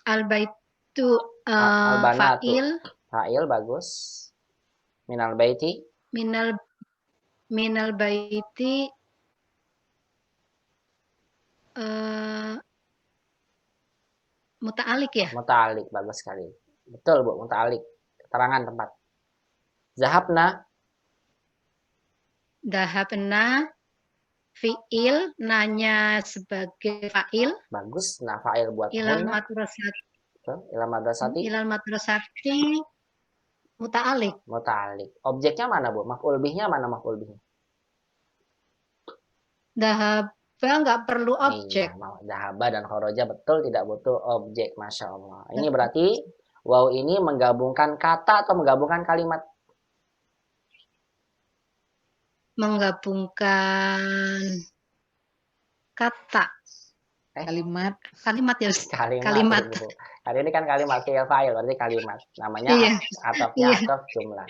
Al-baitu Al-banatu. fa'il. Fa'il, bagus. Minal baiti. Minal baiti muta'alik ya? Muta'alik, bagus sekali. Betul, Bu, muta'alik. Keterangan tempat. Zahabna. Dahabna fiil, nanya sebagai fa'il, Bagus. Nah, fa'il buat ilal hunna. madrasati, Betul. Ilal madrasati. ilal madrasati muta'alik. Muta'alik. Objeknya mana, Bu? Maf'ul bihnya mana maf'ul bihnya? Dahaba nggak perlu objek. Iya, dahaba dan khoroja betul tidak butuh objek. Masya Allah. Ini berarti waw ini menggabungkan kata atau menggabungkan kalimat? Menggabungkan kata. Kalimat. Kalimat ya, Ustaz. Kalimat. Kalimat. Bu. Hari ini kan kalimat fi'il fa'il berarti kalimat. Namanya Iya. atofnya Iya. atof jumlah.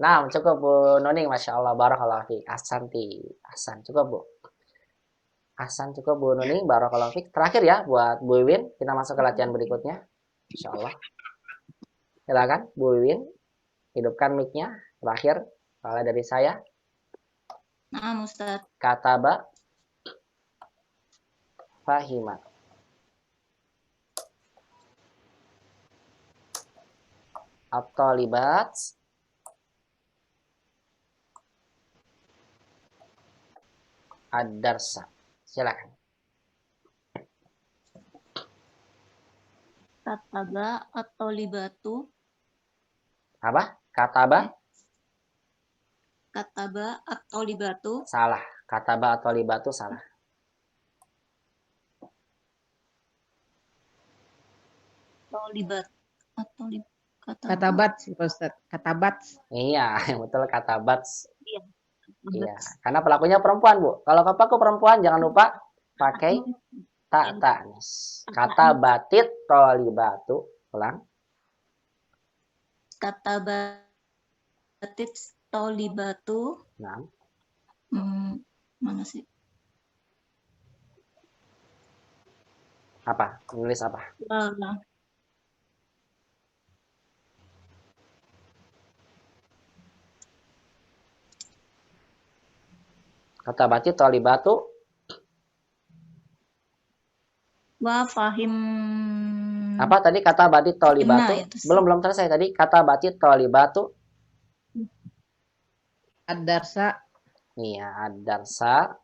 Nah, cukup Bu Nuning, Masya Allah, barakallahu fiik. Ahsanti. Ahsan, cukup Bu. Ahsan, cukup Bu Nuning, barakallahu fiik. Terakhir ya buat Bu Iwin, kita masuk ke latihan berikutnya. Insya Allah. Silakan Bu Iwin, hidupkan mic-nya. Terakhir, mulai dari saya. Nah, Ustaz. Kataba, fahima. At-talibat, ad-darsa. Silakan. Kataba atau libatu. Apa? Kataba? Kataba atau libatu. Salah. Kataba atau libatu salah. Atau libat. Atau libat. Katabat sih, Pak Ustadz. Katabat. Iya, betul katabat. Iya. Iya, karena pelakunya perempuan, Bu. Kalau pelaku perempuan jangan lupa pakai tak tanis. Kata batit tolibatu. Ulang. Kata batit tolibatu. Nah. Mana sih? Apa? Menulis apa? Kata batit tolibatu. Wa fahim. Apa tadi kata batit tolibatu? Ya, belum selesai tadi. Kata batit tolibatu. Ad-darsa. Iya, ad-darsa.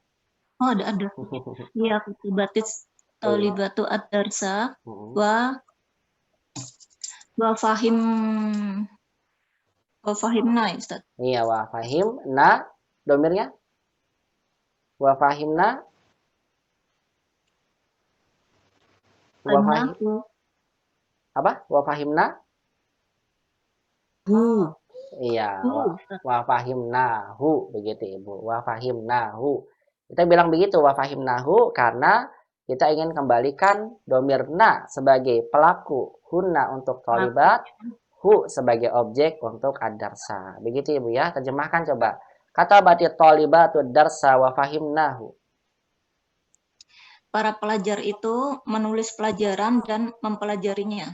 Oh, ada. Iya, kata batit tolibatu ad-darsa. Wa fahim. Wa fahimna, Ustaz. Iya, wa fahim. Na, domirnya? Wa fahimna. Wa fahim. Apa? Wa fahimna? Hu. Iya, wa fahimnahu begitu Ibu. Wa fahimnahu. Kita bilang begitu wa fahimnahu karena kita ingin kembalikan domir na sebagai pelaku, hunna untuk tholibat, hu sebagai objek untuk ad-darsa. Begitu Ibu ya. Terjemahkan coba. Kata batit tholibatu darsa wa fahimnahu. Para pelajar itu menulis pelajaran dan mempelajarinya.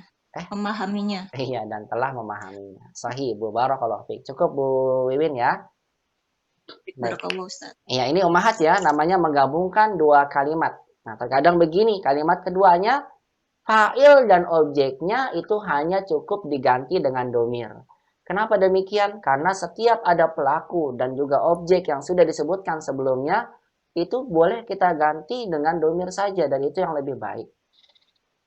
Memahaminya. Iya, dan telah memahaminya. Sahih, Bu. Barakallahu fiik. Cukup, Bu Wiwin ya. Barakallahu, Ustaz. Iya, ini umahat ya. Namanya menggabungkan dua kalimat. Nah, terkadang begini. Kalimat keduanya, fa'il dan objeknya itu hanya cukup diganti dengan domir. Kenapa demikian? Karena setiap ada pelaku dan juga objek yang sudah disebutkan sebelumnya, itu boleh kita ganti dengan domir saja. Dan itu yang lebih baik.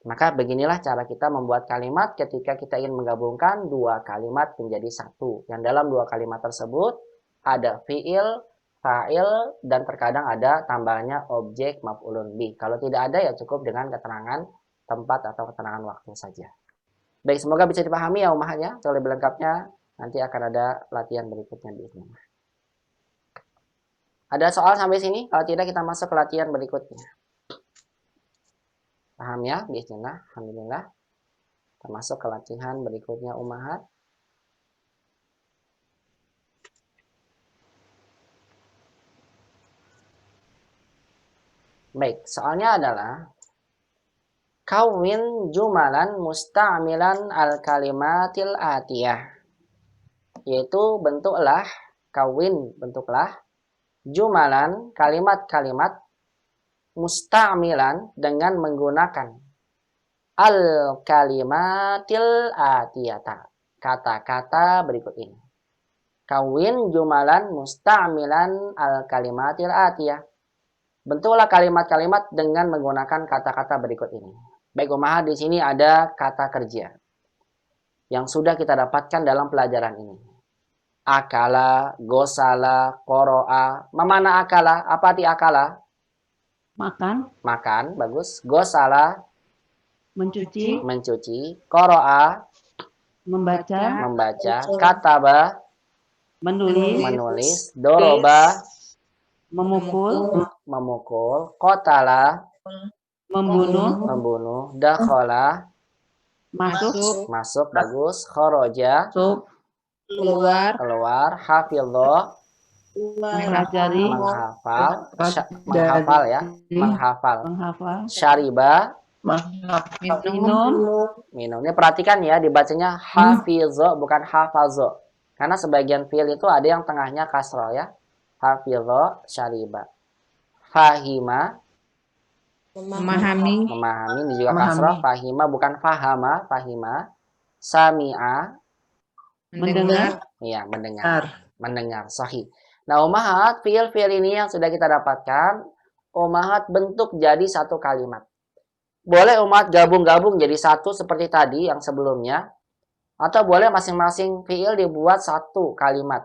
Maka beginilah cara kita membuat kalimat ketika kita ingin menggabungkan dua kalimat menjadi satu. Yang dalam dua kalimat tersebut ada fi'il, fa'il, dan terkadang ada tambahnya objek maf'ulun bih. Kalau tidak ada ya cukup dengan keterangan tempat atau keterangan waktu saja. Baik, semoga bisa dipahami ya umahannya. Lebih lengkapnya nanti akan ada latihan berikutnya di sini. Ada soal sampai sini? Kalau tidak kita masuk ke latihan berikutnya. Paham ya? Bismillah. Alhamdulillah. Kita masuk ke latihan berikutnya umahat. Baik, soalnya adalah kawin jumalan musta'milan al-kalimatil atiyah. Yaitu bentuklah, kawin bentuklah, jumalan kalimat-kalimat musta'milan dengan menggunakan al-kalimatil atiyata. Kata-kata berikut ini. Kawin jumalan musta'milan al-kalimatil atiyah. Bentuklah kalimat-kalimat dengan menggunakan kata-kata berikut ini. Baik Ummahat, di sini ada kata kerja yang sudah kita dapatkan dalam pelajaran ini. Akala, gosala, qoro'a. Memana akala? Apa arti akala? Makan, Makan, bagus. Gosala, mencuci, mencuci. Qoro'a, membaca, membaca. Kataba, menulis, menulis. Doroba, memukul, memukul. Qotala, membunuh, membunuh. Dakhala, masuk, masuk, bagus. Khoroja, keluar, keluar. Hafidho, mempelajari, menghafal. Menghafal ya, menghafal. menghafal, Syariba, minum, minum. Ini perhatikan ya, dibacanya hafizo bukan hafazo. Karena sebagian fiil itu ada yang tengahnya kasroh ya. Hafizo, syariba. Fahima, Memahami, memahami. Ini juga kasroh. Fahima bukan fahama, fahima. Sami'a, mendengar, iya mendengar. Mendengar, sahih. Nah Ummahat, fiil-fiil ini yang sudah kita dapatkan, Ummahat bentuk jadi satu kalimat. Boleh Ummahat gabung-gabung jadi satu seperti tadi yang sebelumnya. Atau boleh masing-masing fiil dibuat satu kalimat.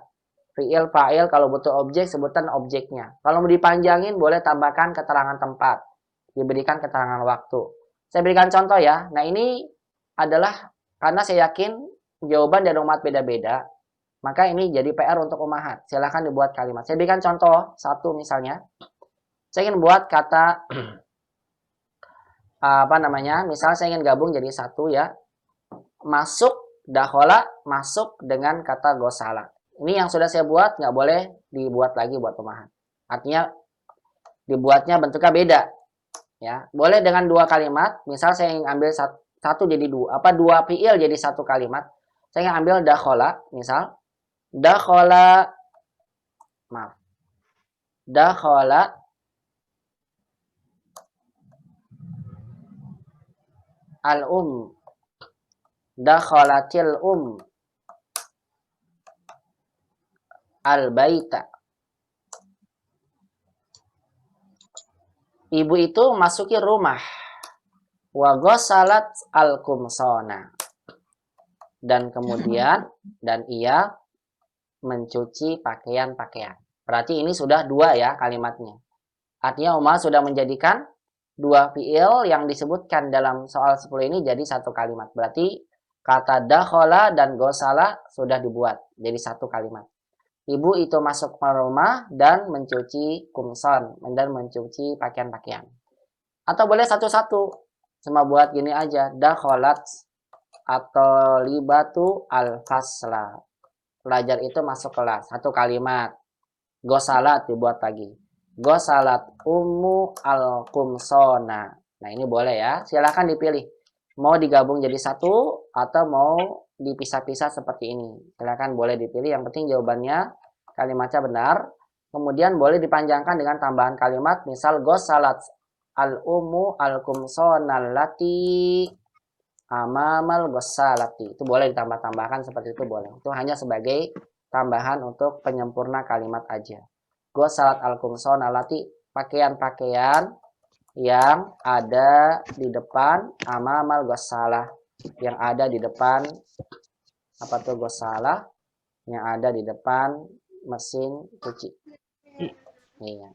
Fiil, fa'il, kalau butuh objek, sebutan objeknya. Kalau mau dipanjangin, boleh tambahkan keterangan tempat. Diberikan keterangan waktu. Saya berikan contoh ya. Nah ini adalah, karena saya yakin jawaban dari Ummahat beda-beda. Maka ini jadi PR untuk Ummahat. Silahkan dibuat kalimat. Saya berikan contoh, satu misalnya. Saya ingin buat kata, misal saya ingin gabung jadi satu ya. Masuk, dakhola, masuk dengan kata gosala. Ini yang sudah saya buat, nggak boleh dibuat lagi buat Ummahat. Artinya, dibuatnya bentuknya beda. Ya, boleh dengan dua kalimat. Misal saya ingin ambil satu jadi dua fiil jadi satu kalimat. Saya ingin ambil dakhola, misal. Dakhola al-um. Dakholatil al-baita. Ibu itu masuki rumah. Wa ghasalat al-kumsona. Dan kemudian ia mencuci pakaian-pakaian. Berarti ini sudah dua ya kalimatnya. Artinya Ummahat sudah menjadikan dua fiil yang disebutkan dalam soal 10 ini jadi satu kalimat. Berarti kata dakhola dan gosala sudah dibuat jadi satu kalimat. Ibu itu masuk ke rumah dan mencuci kumson dan mencuci pakaian-pakaian. Atau boleh satu-satu. Cuma buat gini aja. Dakholat atau libatu al-fasla. Pelajar itu masuk kelas. Satu kalimat. Gosalat dibuat lagi. Gosalat ummu al-kumsona. Nah ini boleh ya. Silahkan dipilih. Mau digabung jadi satu atau mau dipisah-pisah seperti ini. Silahkan boleh dipilih. Yang penting jawabannya kalimatnya benar. Kemudian boleh dipanjangkan dengan tambahan kalimat. Misal gosalat al-ummu al-kumsona lati amamal gossalati. Itu boleh ditambah-tambahkan seperti itu boleh. Itu hanya sebagai tambahan untuk penyempurna kalimat aja. Gossalat al-kumsona lati, pakaian-pakaian yang ada di depan amamal gossalah, yang ada di depan apa tuh gossalah, yang ada di depan mesin cuci. Iya,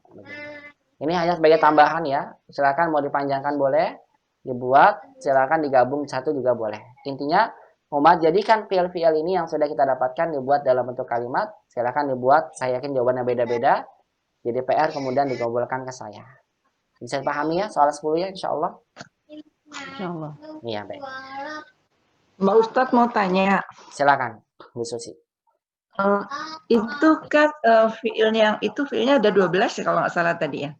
ini hanya sebagai tambahan ya. Silakan mau dipanjangkan boleh, dibuat, silakan digabung satu juga boleh. Intinya Ummahat jadikan fiil-fiil ini yang sudah kita dapatkan dibuat dalam bentuk kalimat. Silakan dibuat, saya yakin jawabannya beda-beda. Jadi PR kemudian dikumpulkan ke saya. Bisa dipahami ya soal 10 ya insyaallah. insyaallah. Iya baik. Mbak Ustadz mau tanya. Silakan Bu Susi. Itu kan fiilnya ada 12 ya kalau nggak salah tadi ya.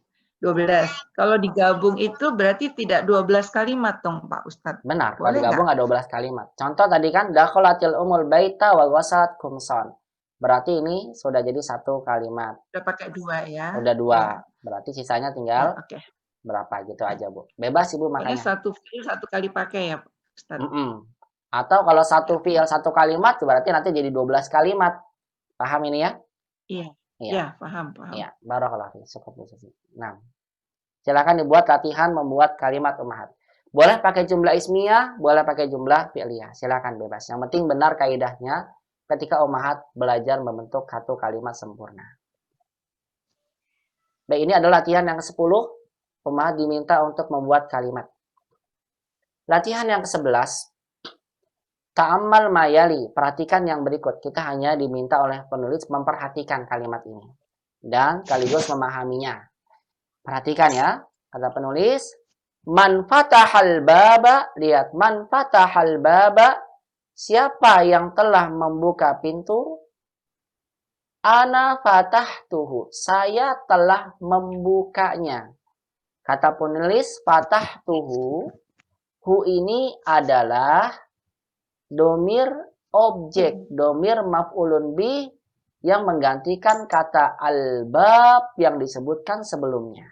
12. Kalau digabung itu berarti tidak 12 kalimat dong Pak Ustadz. Benar, kalau digabung ada 12 kalimat. Contoh tadi kan dakholatil umul baita wa ghasalat kumson. Berarti ini sudah jadi satu kalimat. Udah pakai dua ya. Udah dua. Berarti sisanya tinggal berapa gitu aja Bu. Bebas Ibu makanya. Satu fiil satu kali pakai ya Pak Ustadz. Atau kalau satu fiil satu kalimat berarti nanti jadi 12 kalimat. Paham ini ya? Iya. Iya, paham. Iya, barakallahu fiik. Cukup Bu Susi. Nah. Silakan dibuat latihan membuat kalimat ummahat. Boleh pakai jumlah ismiyah, boleh pakai jumlah fi'liyah. Silakan bebas. Yang penting benar kaidahnya ketika ummahat belajar membentuk satu kalimat sempurna. Baik, ini adalah latihan yang ke-10. Ummahat diminta untuk membuat kalimat. Latihan yang ke-11. Ta'ammal mayali. Perhatikan yang berikut. Kita hanya diminta oleh penulis memperhatikan kalimat ini. Dan sekaligus memahaminya. Perhatikan ya. Kata penulis. Man fatahal baba. Lihat. Man fatahal baba. Siapa yang telah membuka pintu? Ana fatahtuhu. Saya telah membukanya. Kata penulis fatahtuhu. Hu ini adalah domir objek. Domir maf'ulun bih yang menggantikan kata al-bab yang disebutkan sebelumnya.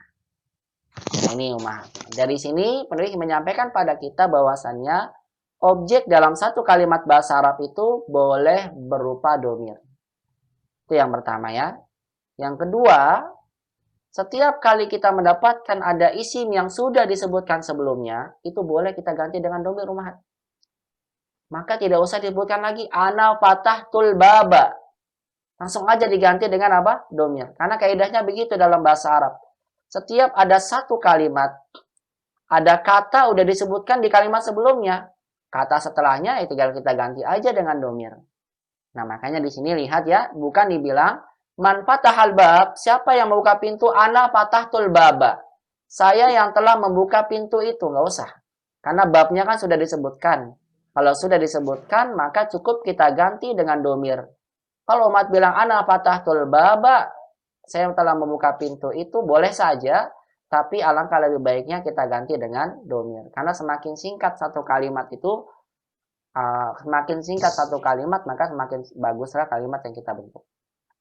Nah, ini ummahat. Dari sini penulis menyampaikan pada kita bahwasannya objek dalam satu kalimat bahasa Arab itu boleh berupa domir. Itu yang pertama ya. Yang kedua, setiap kali kita mendapatkan ada isim yang sudah disebutkan sebelumnya, itu boleh kita ganti dengan domir ummahat. Maka tidak usah disebutkan lagi ana fatahtul baba. Langsung aja diganti dengan apa? Domir. Karena kaidahnya begitu dalam bahasa Arab. Setiap ada satu kalimat, ada kata udah disebutkan di kalimat sebelumnya. Kata setelahnya tinggal kita ganti aja dengan domir. Nah, makanya di sini lihat ya, bukan dibilang man fatahal bab, siapa yang membuka pintu? Ana fatahtul baba. Saya yang telah membuka pintu itu. Nggak usah. Karena babnya kan sudah disebutkan. Kalau sudah disebutkan, maka cukup kita ganti dengan domir. Kalau umat bilang ana fatahtul baba, saya yang telah membuka pintu itu, boleh saja. Tapi alangkah lebih baiknya kita ganti dengan domir. Karena semakin singkat satu kalimat itu, maka semakin baguslah kalimat yang kita bentuk.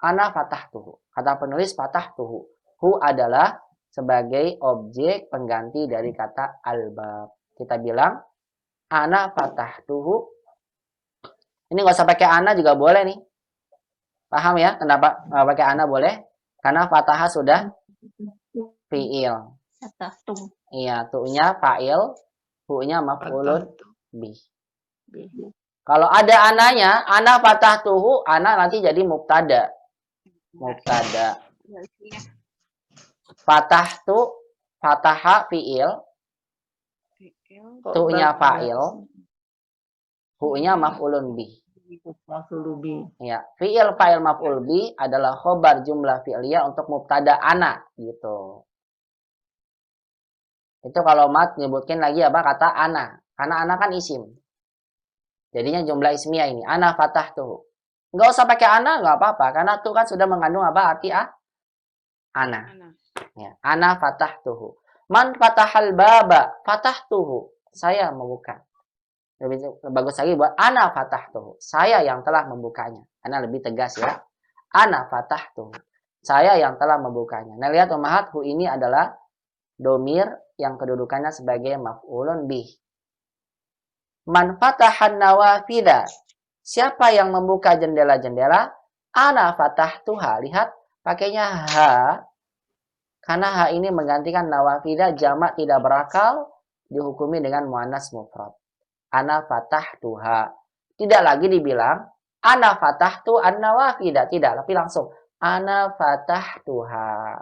Ana fatahtuhu. Kata penulis fatahtuhu. Hu adalah sebagai objek pengganti dari kata al-bab. Kita bilang ana fatahtuhu. Ini nggak usah pakai ana juga boleh nih. Paham ya? Kenapa nggak pakai ana boleh? Karena fatahah sudah fi'il. Iya, tu'nya fa'il, hu-nya maf'ulun bih. Kalau ada ananya, ana fatahtuhu, ana nanti jadi mubtada. Mubtada. Fatahtu, fataha fi'il, tu'nya fa'il, hu-nya maf'ulun bih. Ya, fi'il fa'il maf'ul bih adalah khobar jumlah fi'liyah untuk mubtada ana gitu. Itu kalau mat nyebutin lagi apa kata ana. Karena ana kan isim. Jadinya jumlah ismiyah ini. Ana fatahtuhu. Nggak usah pakai ana, nggak apa-apa. Karena itu kan sudah mengandung apa arti ana. Ya, ana fatahtuhu. Man fatahal baba. Fatahtuhu. Saya membuka. Lebih bagus lagi buat ana fatahtuhu. Saya yang telah membukanya. Ana lebih tegas ya. Ana fatahtuhu. Saya yang telah membukanya. Nah, lihat ummahat, hu ini adalah domir yang kedudukannya sebagai maf'ulun bih. Man fatahan nawafida. Siapa yang membuka jendela-jendela? Ana fatahtuha. Lihat, pakainya ha. Karena ha ini menggantikan nawafida, jamak tidak berakal, dihukumi dengan muannas mufrad. Ana fatahtuha. Tidak lagi dibilang ana fatahtu an-nawafida. Tidak, tapi langsung ana fatahtuha.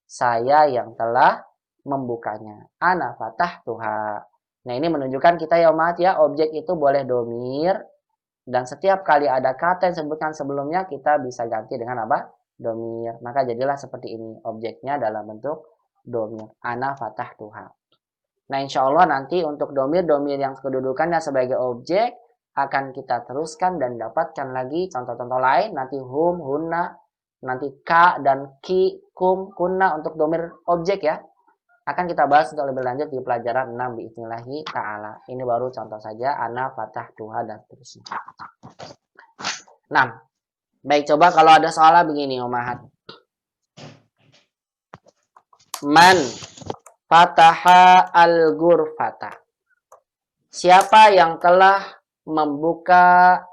Saya yang telah membukanya. Ana fatahtuha. Nah, ini menunjukkan kita ya umat ya, objek itu boleh domir. Dan setiap kali ada kata yang disebutkan sebelumnya, kita bisa ganti dengan apa? Domir. Maka jadilah seperti ini. Objeknya dalam bentuk domir. Ana fatahtuha. Nah, insya Allah nanti untuk domir-domir yang kedudukannya sebagai objek, akan kita teruskan dan dapatkan lagi contoh-contoh lain. Nanti hum, hunna, nanti ka dan ki, kum, kunna untuk domir objek ya. Akan kita bahas untuk lebih lanjut di pelajaran 6 bi'idznillah ta'ala. Ini baru contoh saja, ana fatahtuha dan seterusnya. 6. Baik, coba kalau ada soal begini ummahat. Man fataha al-ghurfata. Siapa yang telah membuka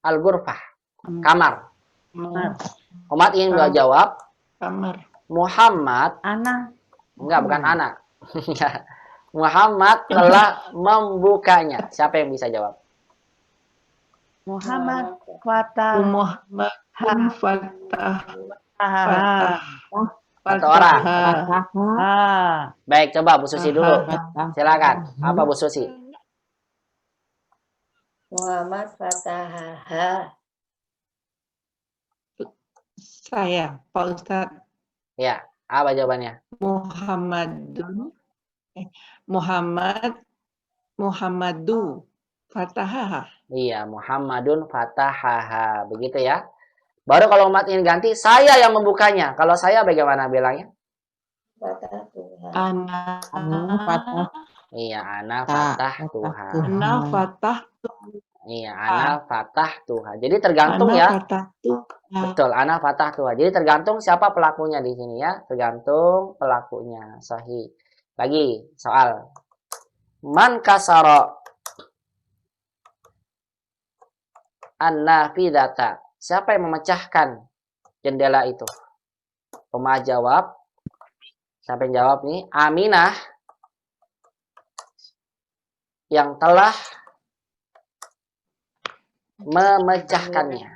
al-ghurfah, kamar? Umat ingin menjawab, Kamar. Muhammad. Enggak, bukan anak. Muhammad telah membukanya. Siapa yang bisa jawab? Muhammad Fatah. Muhammad Fatah. Satu orang. Baik, coba Bu Susi dulu. Silakan. Apa Bu Susi? Muhammad Fatahaha. Saya, Pak Ustadz. Ya, apa jawabannya? Muhammadu Fatahaha. Iya, Muhammadun Fatahaha. Begitu ya. Baru kalau umat ingin ganti, saya yang membukanya. Kalau saya bagaimana bilangnya? Ana Fatah. Iya, ana fatah Tuhan. Ana Fatah. Iya, ana fatah Tuhan. Jadi tergantung ya. Betul, ana fatah Tuhan. Jadi tergantung siapa pelakunya di sini ya. Tergantung pelakunya. Sahih. Lagi soal. Man kasara an-nafidata. Siapa yang memecahkan jendela itu? Pemaaf jawab. Siapa yang jawab nih? Aminah yang telah memecahkannya.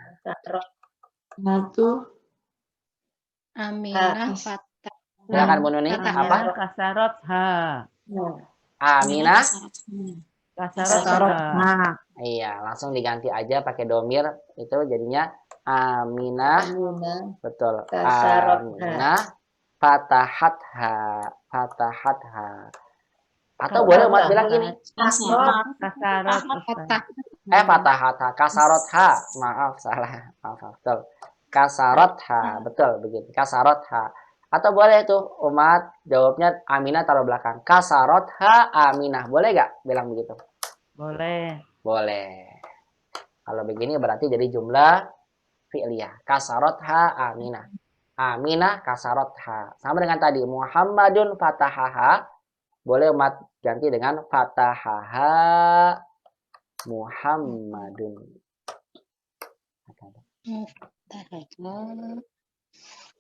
Aminah Fatah. Silakan Bu Nuni. Apa? Kasarot ha. Aminah. Kasarot ha. Iya, langsung diganti aja pakai domir itu jadinya Aminah. Betul. Aminah fatahatha. Atau boleh umat bilang gini. Kasarot. Fatahatha. Kasarotha. Maaf, salah. Maaf, betul. Kasarotha. Betul, begitu. Kasarotha. Atau boleh itu umat jawabnya Aminah taruh belakang. Kasarotha Aminah. Boleh gak bilang begitu? Boleh. Boleh. Kalau begini berarti jadi jumlah fi'liyah. Kasarotha Aminah. Aminah kasarotha. Sama dengan tadi. Muhammadun fatahaha. Boleh umat ganti dengan fatahaha Muhammadun.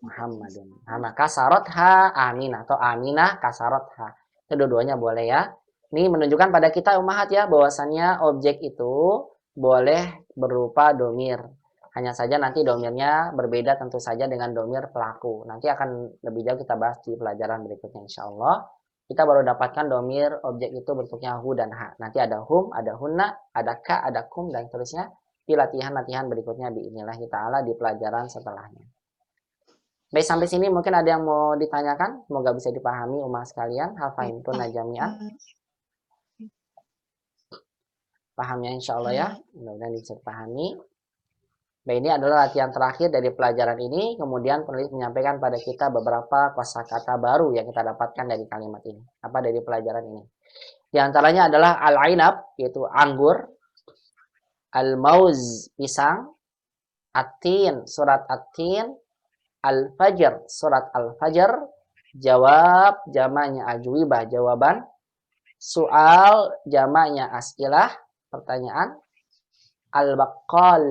Muhammadun. Nah, kasarotha Aminah. Atau Aminah kasarotha. Kedua-duanya boleh ya. Ini menunjukkan pada kita umahat ya. Bahwasannya objek itu boleh berupa domir. Hanya saja nanti domirnya berbeda tentu saja dengan domir pelaku. Nanti akan lebih jauh kita bahas di pelajaran berikutnya insya Allah. Kita baru dapatkan domir objek itu bentuknya hu dan ha. Nanti ada hum, ada hunna, ada ka, ada kum, dan seterusnya. Di latihan-latihan berikutnya biidznillah ta'ala di pelajaran setelahnya. Baik, sampai sini mungkin ada yang mau ditanyakan. Semoga bisa dipahami umat sekalian. Hal fahimtun najami'ah. Pahamnya insya Allah ya. Mudah-mudahan bisa dipahami. Baik, ini adalah latihan terakhir dari pelajaran ini. Kemudian penulis menyampaikan pada kita beberapa kosakata baru yang kita dapatkan dari kalimat ini. Apa dari pelajaran ini? Di antaranya adalah al-ainab, yaitu anggur. Al-mauz, pisang. At-tin, surat at-tin. Al-fajr, surat al-fajr. Jawab, jamaknya ajwibah, jawaban. Soal, jamaknya as'ilah, pertanyaan. Al-baqqal,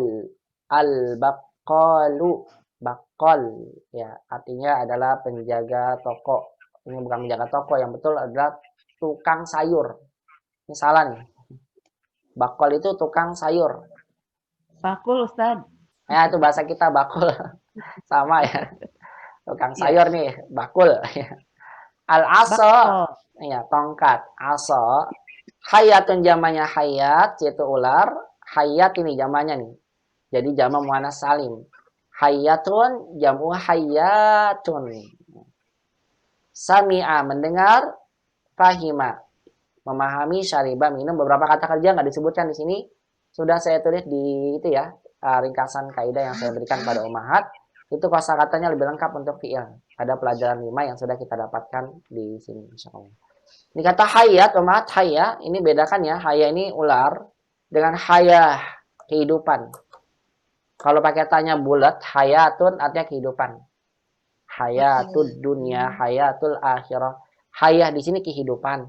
al-baqqalu, baqqal ya, artinya adalah penjaga toko. Ini bukan penjaga toko, yang betul adalah tukang sayur. Ini salah nih. Baqqal itu tukang sayur. Bakul Ustaz. Ya, itu bahasa kita bakul. Sama ya. Tukang sayur nih, bakul. Al-asa, ya, tongkat. Asa. Hayatun jamanya hayat, yaitu ular. Hayat ini jamannya nih. Jadi jama muannas salim. Hayatun jamu hayatun. Sami'a mendengar, fahima memahami, syariba minum. Beberapa kata kerja nggak disebutkan di sini. Sudah saya tulis di itu ya, ringkasan kaidah yang saya berikan pada ummahat. Itu kosakatanya lebih lengkap untuk fi'il. Ada pelajaran 5 yang sudah kita dapatkan di sini insyaallah. Ini kata hayat, ummahat hayya, ini bedakan ya. Hayya ini ular dengan hayah kehidupan. Kalau pakai tanya bulat, hayatun artinya kehidupan. Hayatud dunia, hayatul akhirah. Hayah di sini kehidupan.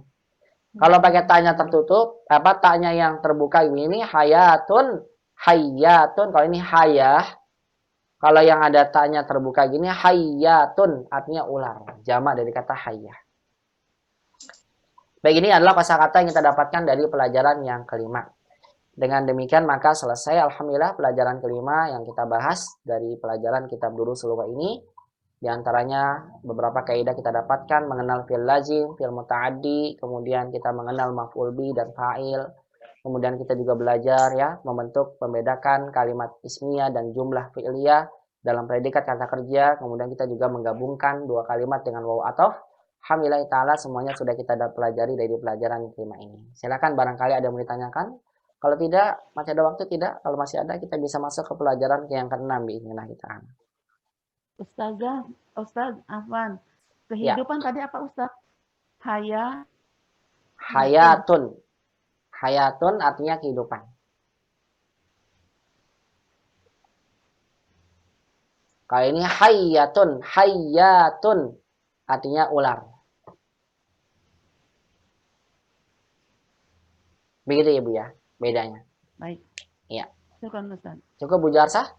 Kalau pakai tanya tertutup, tanya yang terbuka ini hayatun, hayatun. Kalau ini hayah, Kalau yang ada tanya terbuka gini, hayyatun artinya ular. Jamak dari kata hayyah. Baik, ini adalah kosakata yang kita dapatkan dari pelajaran yang kelima. Dengan demikian maka selesai alhamdulillah pelajaran kelima yang kita bahas dari pelajaran kitab Durus Lughah ini. Di antaranya beberapa kaidah kita dapatkan mengenal fi'il lazim, fi'il muta'addi, kemudian kita mengenal maf'ul bi dan fa'il. Kemudian kita juga belajar ya membentuk membedakan kalimat ismiyah dan jumlah fi'liyah dalam predikat kata kerja. Kemudian kita juga menggabungkan dua kalimat dengan waw ataf. Alhamdulillah ta'ala semuanya sudah kita pelajari dari pelajaran kelima ini. Silakan barangkali ada yang mau ditanyakan. Kalau tidak, masih ada waktu tidak? Kalau masih ada kita bisa masuk ke pelajaran yang ke-6 biiznillah ta'ala. Ustazah, Ustaz Afwan. Kehidupan tadi apa Ustaz? Hayatun. Hayatun artinya kehidupan. Kalau ini hayyatun artinya ular. Begitu ya Bu ya, bedanya. Baik. Iya. Syukran Ustaz. Cukup Bu Jarsah?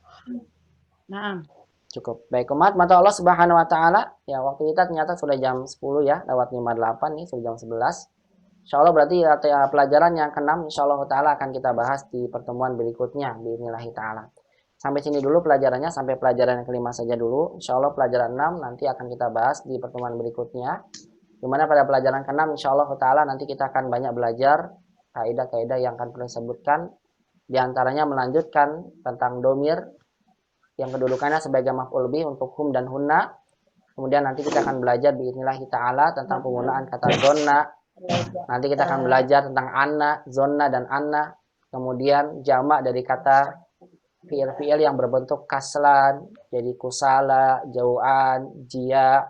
Naam. Cukup. Baik, umat mata Allah Subhanahu wa taala. Ya, waktu kita ternyata sudah jam 10 ya, lewat 58 nih, sudah jam 11. Insyaallah berarti pelajaran yang ke-6 insyaallah taala akan kita bahas di pertemuan berikutnya bismillah taala. Sampai sini dulu pelajarannya, sampai pelajaran yang kelima saja dulu. Insyaallah pelajaran 6 nanti akan kita bahas di pertemuan berikutnya. Di mana pada pelajaran ke-6 insyaallah taala nanti kita akan banyak belajar kaidah-kaidah yang akan pernah disebutkan. Di antaranya melanjutkan tentang domir yang kedudukannya sebagai maf'ul bih untuk hum dan hunna. Kemudian nanti kita akan belajar bismillah taala tentang penggunaan kata zonna. Nanti kita akan belajar tentang anna, zonna dan anna. Kemudian jamak dari kata fi'il-fi'il yang berbentuk kaslan, jadi kusala, jau'an, jia.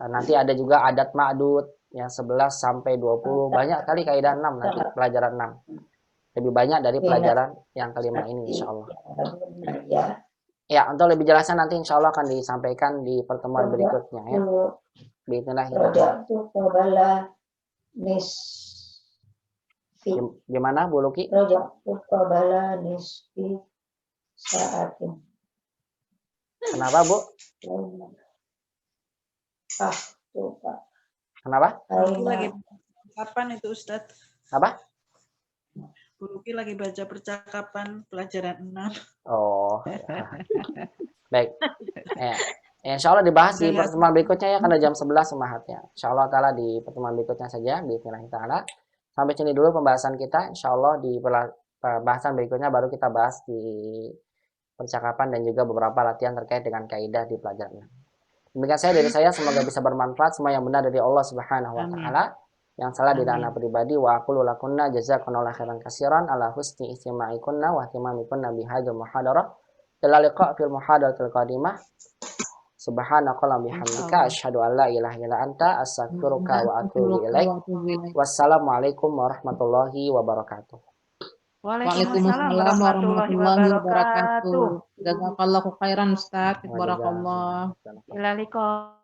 Nanti ada juga adat ma'dud yang 11 sampai 20. Banyak kali kaidah 6 nanti pelajaran 6. Lebih banyak dari pelajaran yang kelima ini insyaallah. Ya, untuk lebih jelasnya nanti insya Allah akan disampaikan di pertemuan berikutnya ya. Bismillahirrahmanirrahim. Gimana Bu Luki? Kenapa Bu? Kenapa? Lagi kapan itu Ustadz? Apa? Bu Luki lagi baca percakapan pelajaran 6. Oh. Baik. Ya. Insya Allah dibahas di pertemuan berikutnya ya karena jam 11 Mahatnya. Insya Allah taala di pertemuan berikutnya saja bismillah taala. Sampai sini dulu pembahasan kita. Insya Allah di pembahasan berikutnya baru kita bahas di percakapan dan juga beberapa latihan terkait dengan kaidah di pelajaran. Demikian saya dari saya, semoga bisa bermanfaat. Semua yang benar dari Allah Subhanahu wa taala. Yang salah di dana pribadi wa aqulu lakunna jazakumullahu khairan katsiran ala husni istima'ikunna wa ihtimamikunna bihadzal muhadarah. Ila liqa' fil muhadaratil qadimah. Subhanakallahumma bihamdika asyhadu an la ilaha illa anta astaghfiruka wa atubu ilaik. Wassalamualaikum warahmatullahi wabarakatuh. Waalaikumsalam warahmatullahi wabarakatuh. Jazakallahu khairan Ustaz. Barakallah. Ila liqa.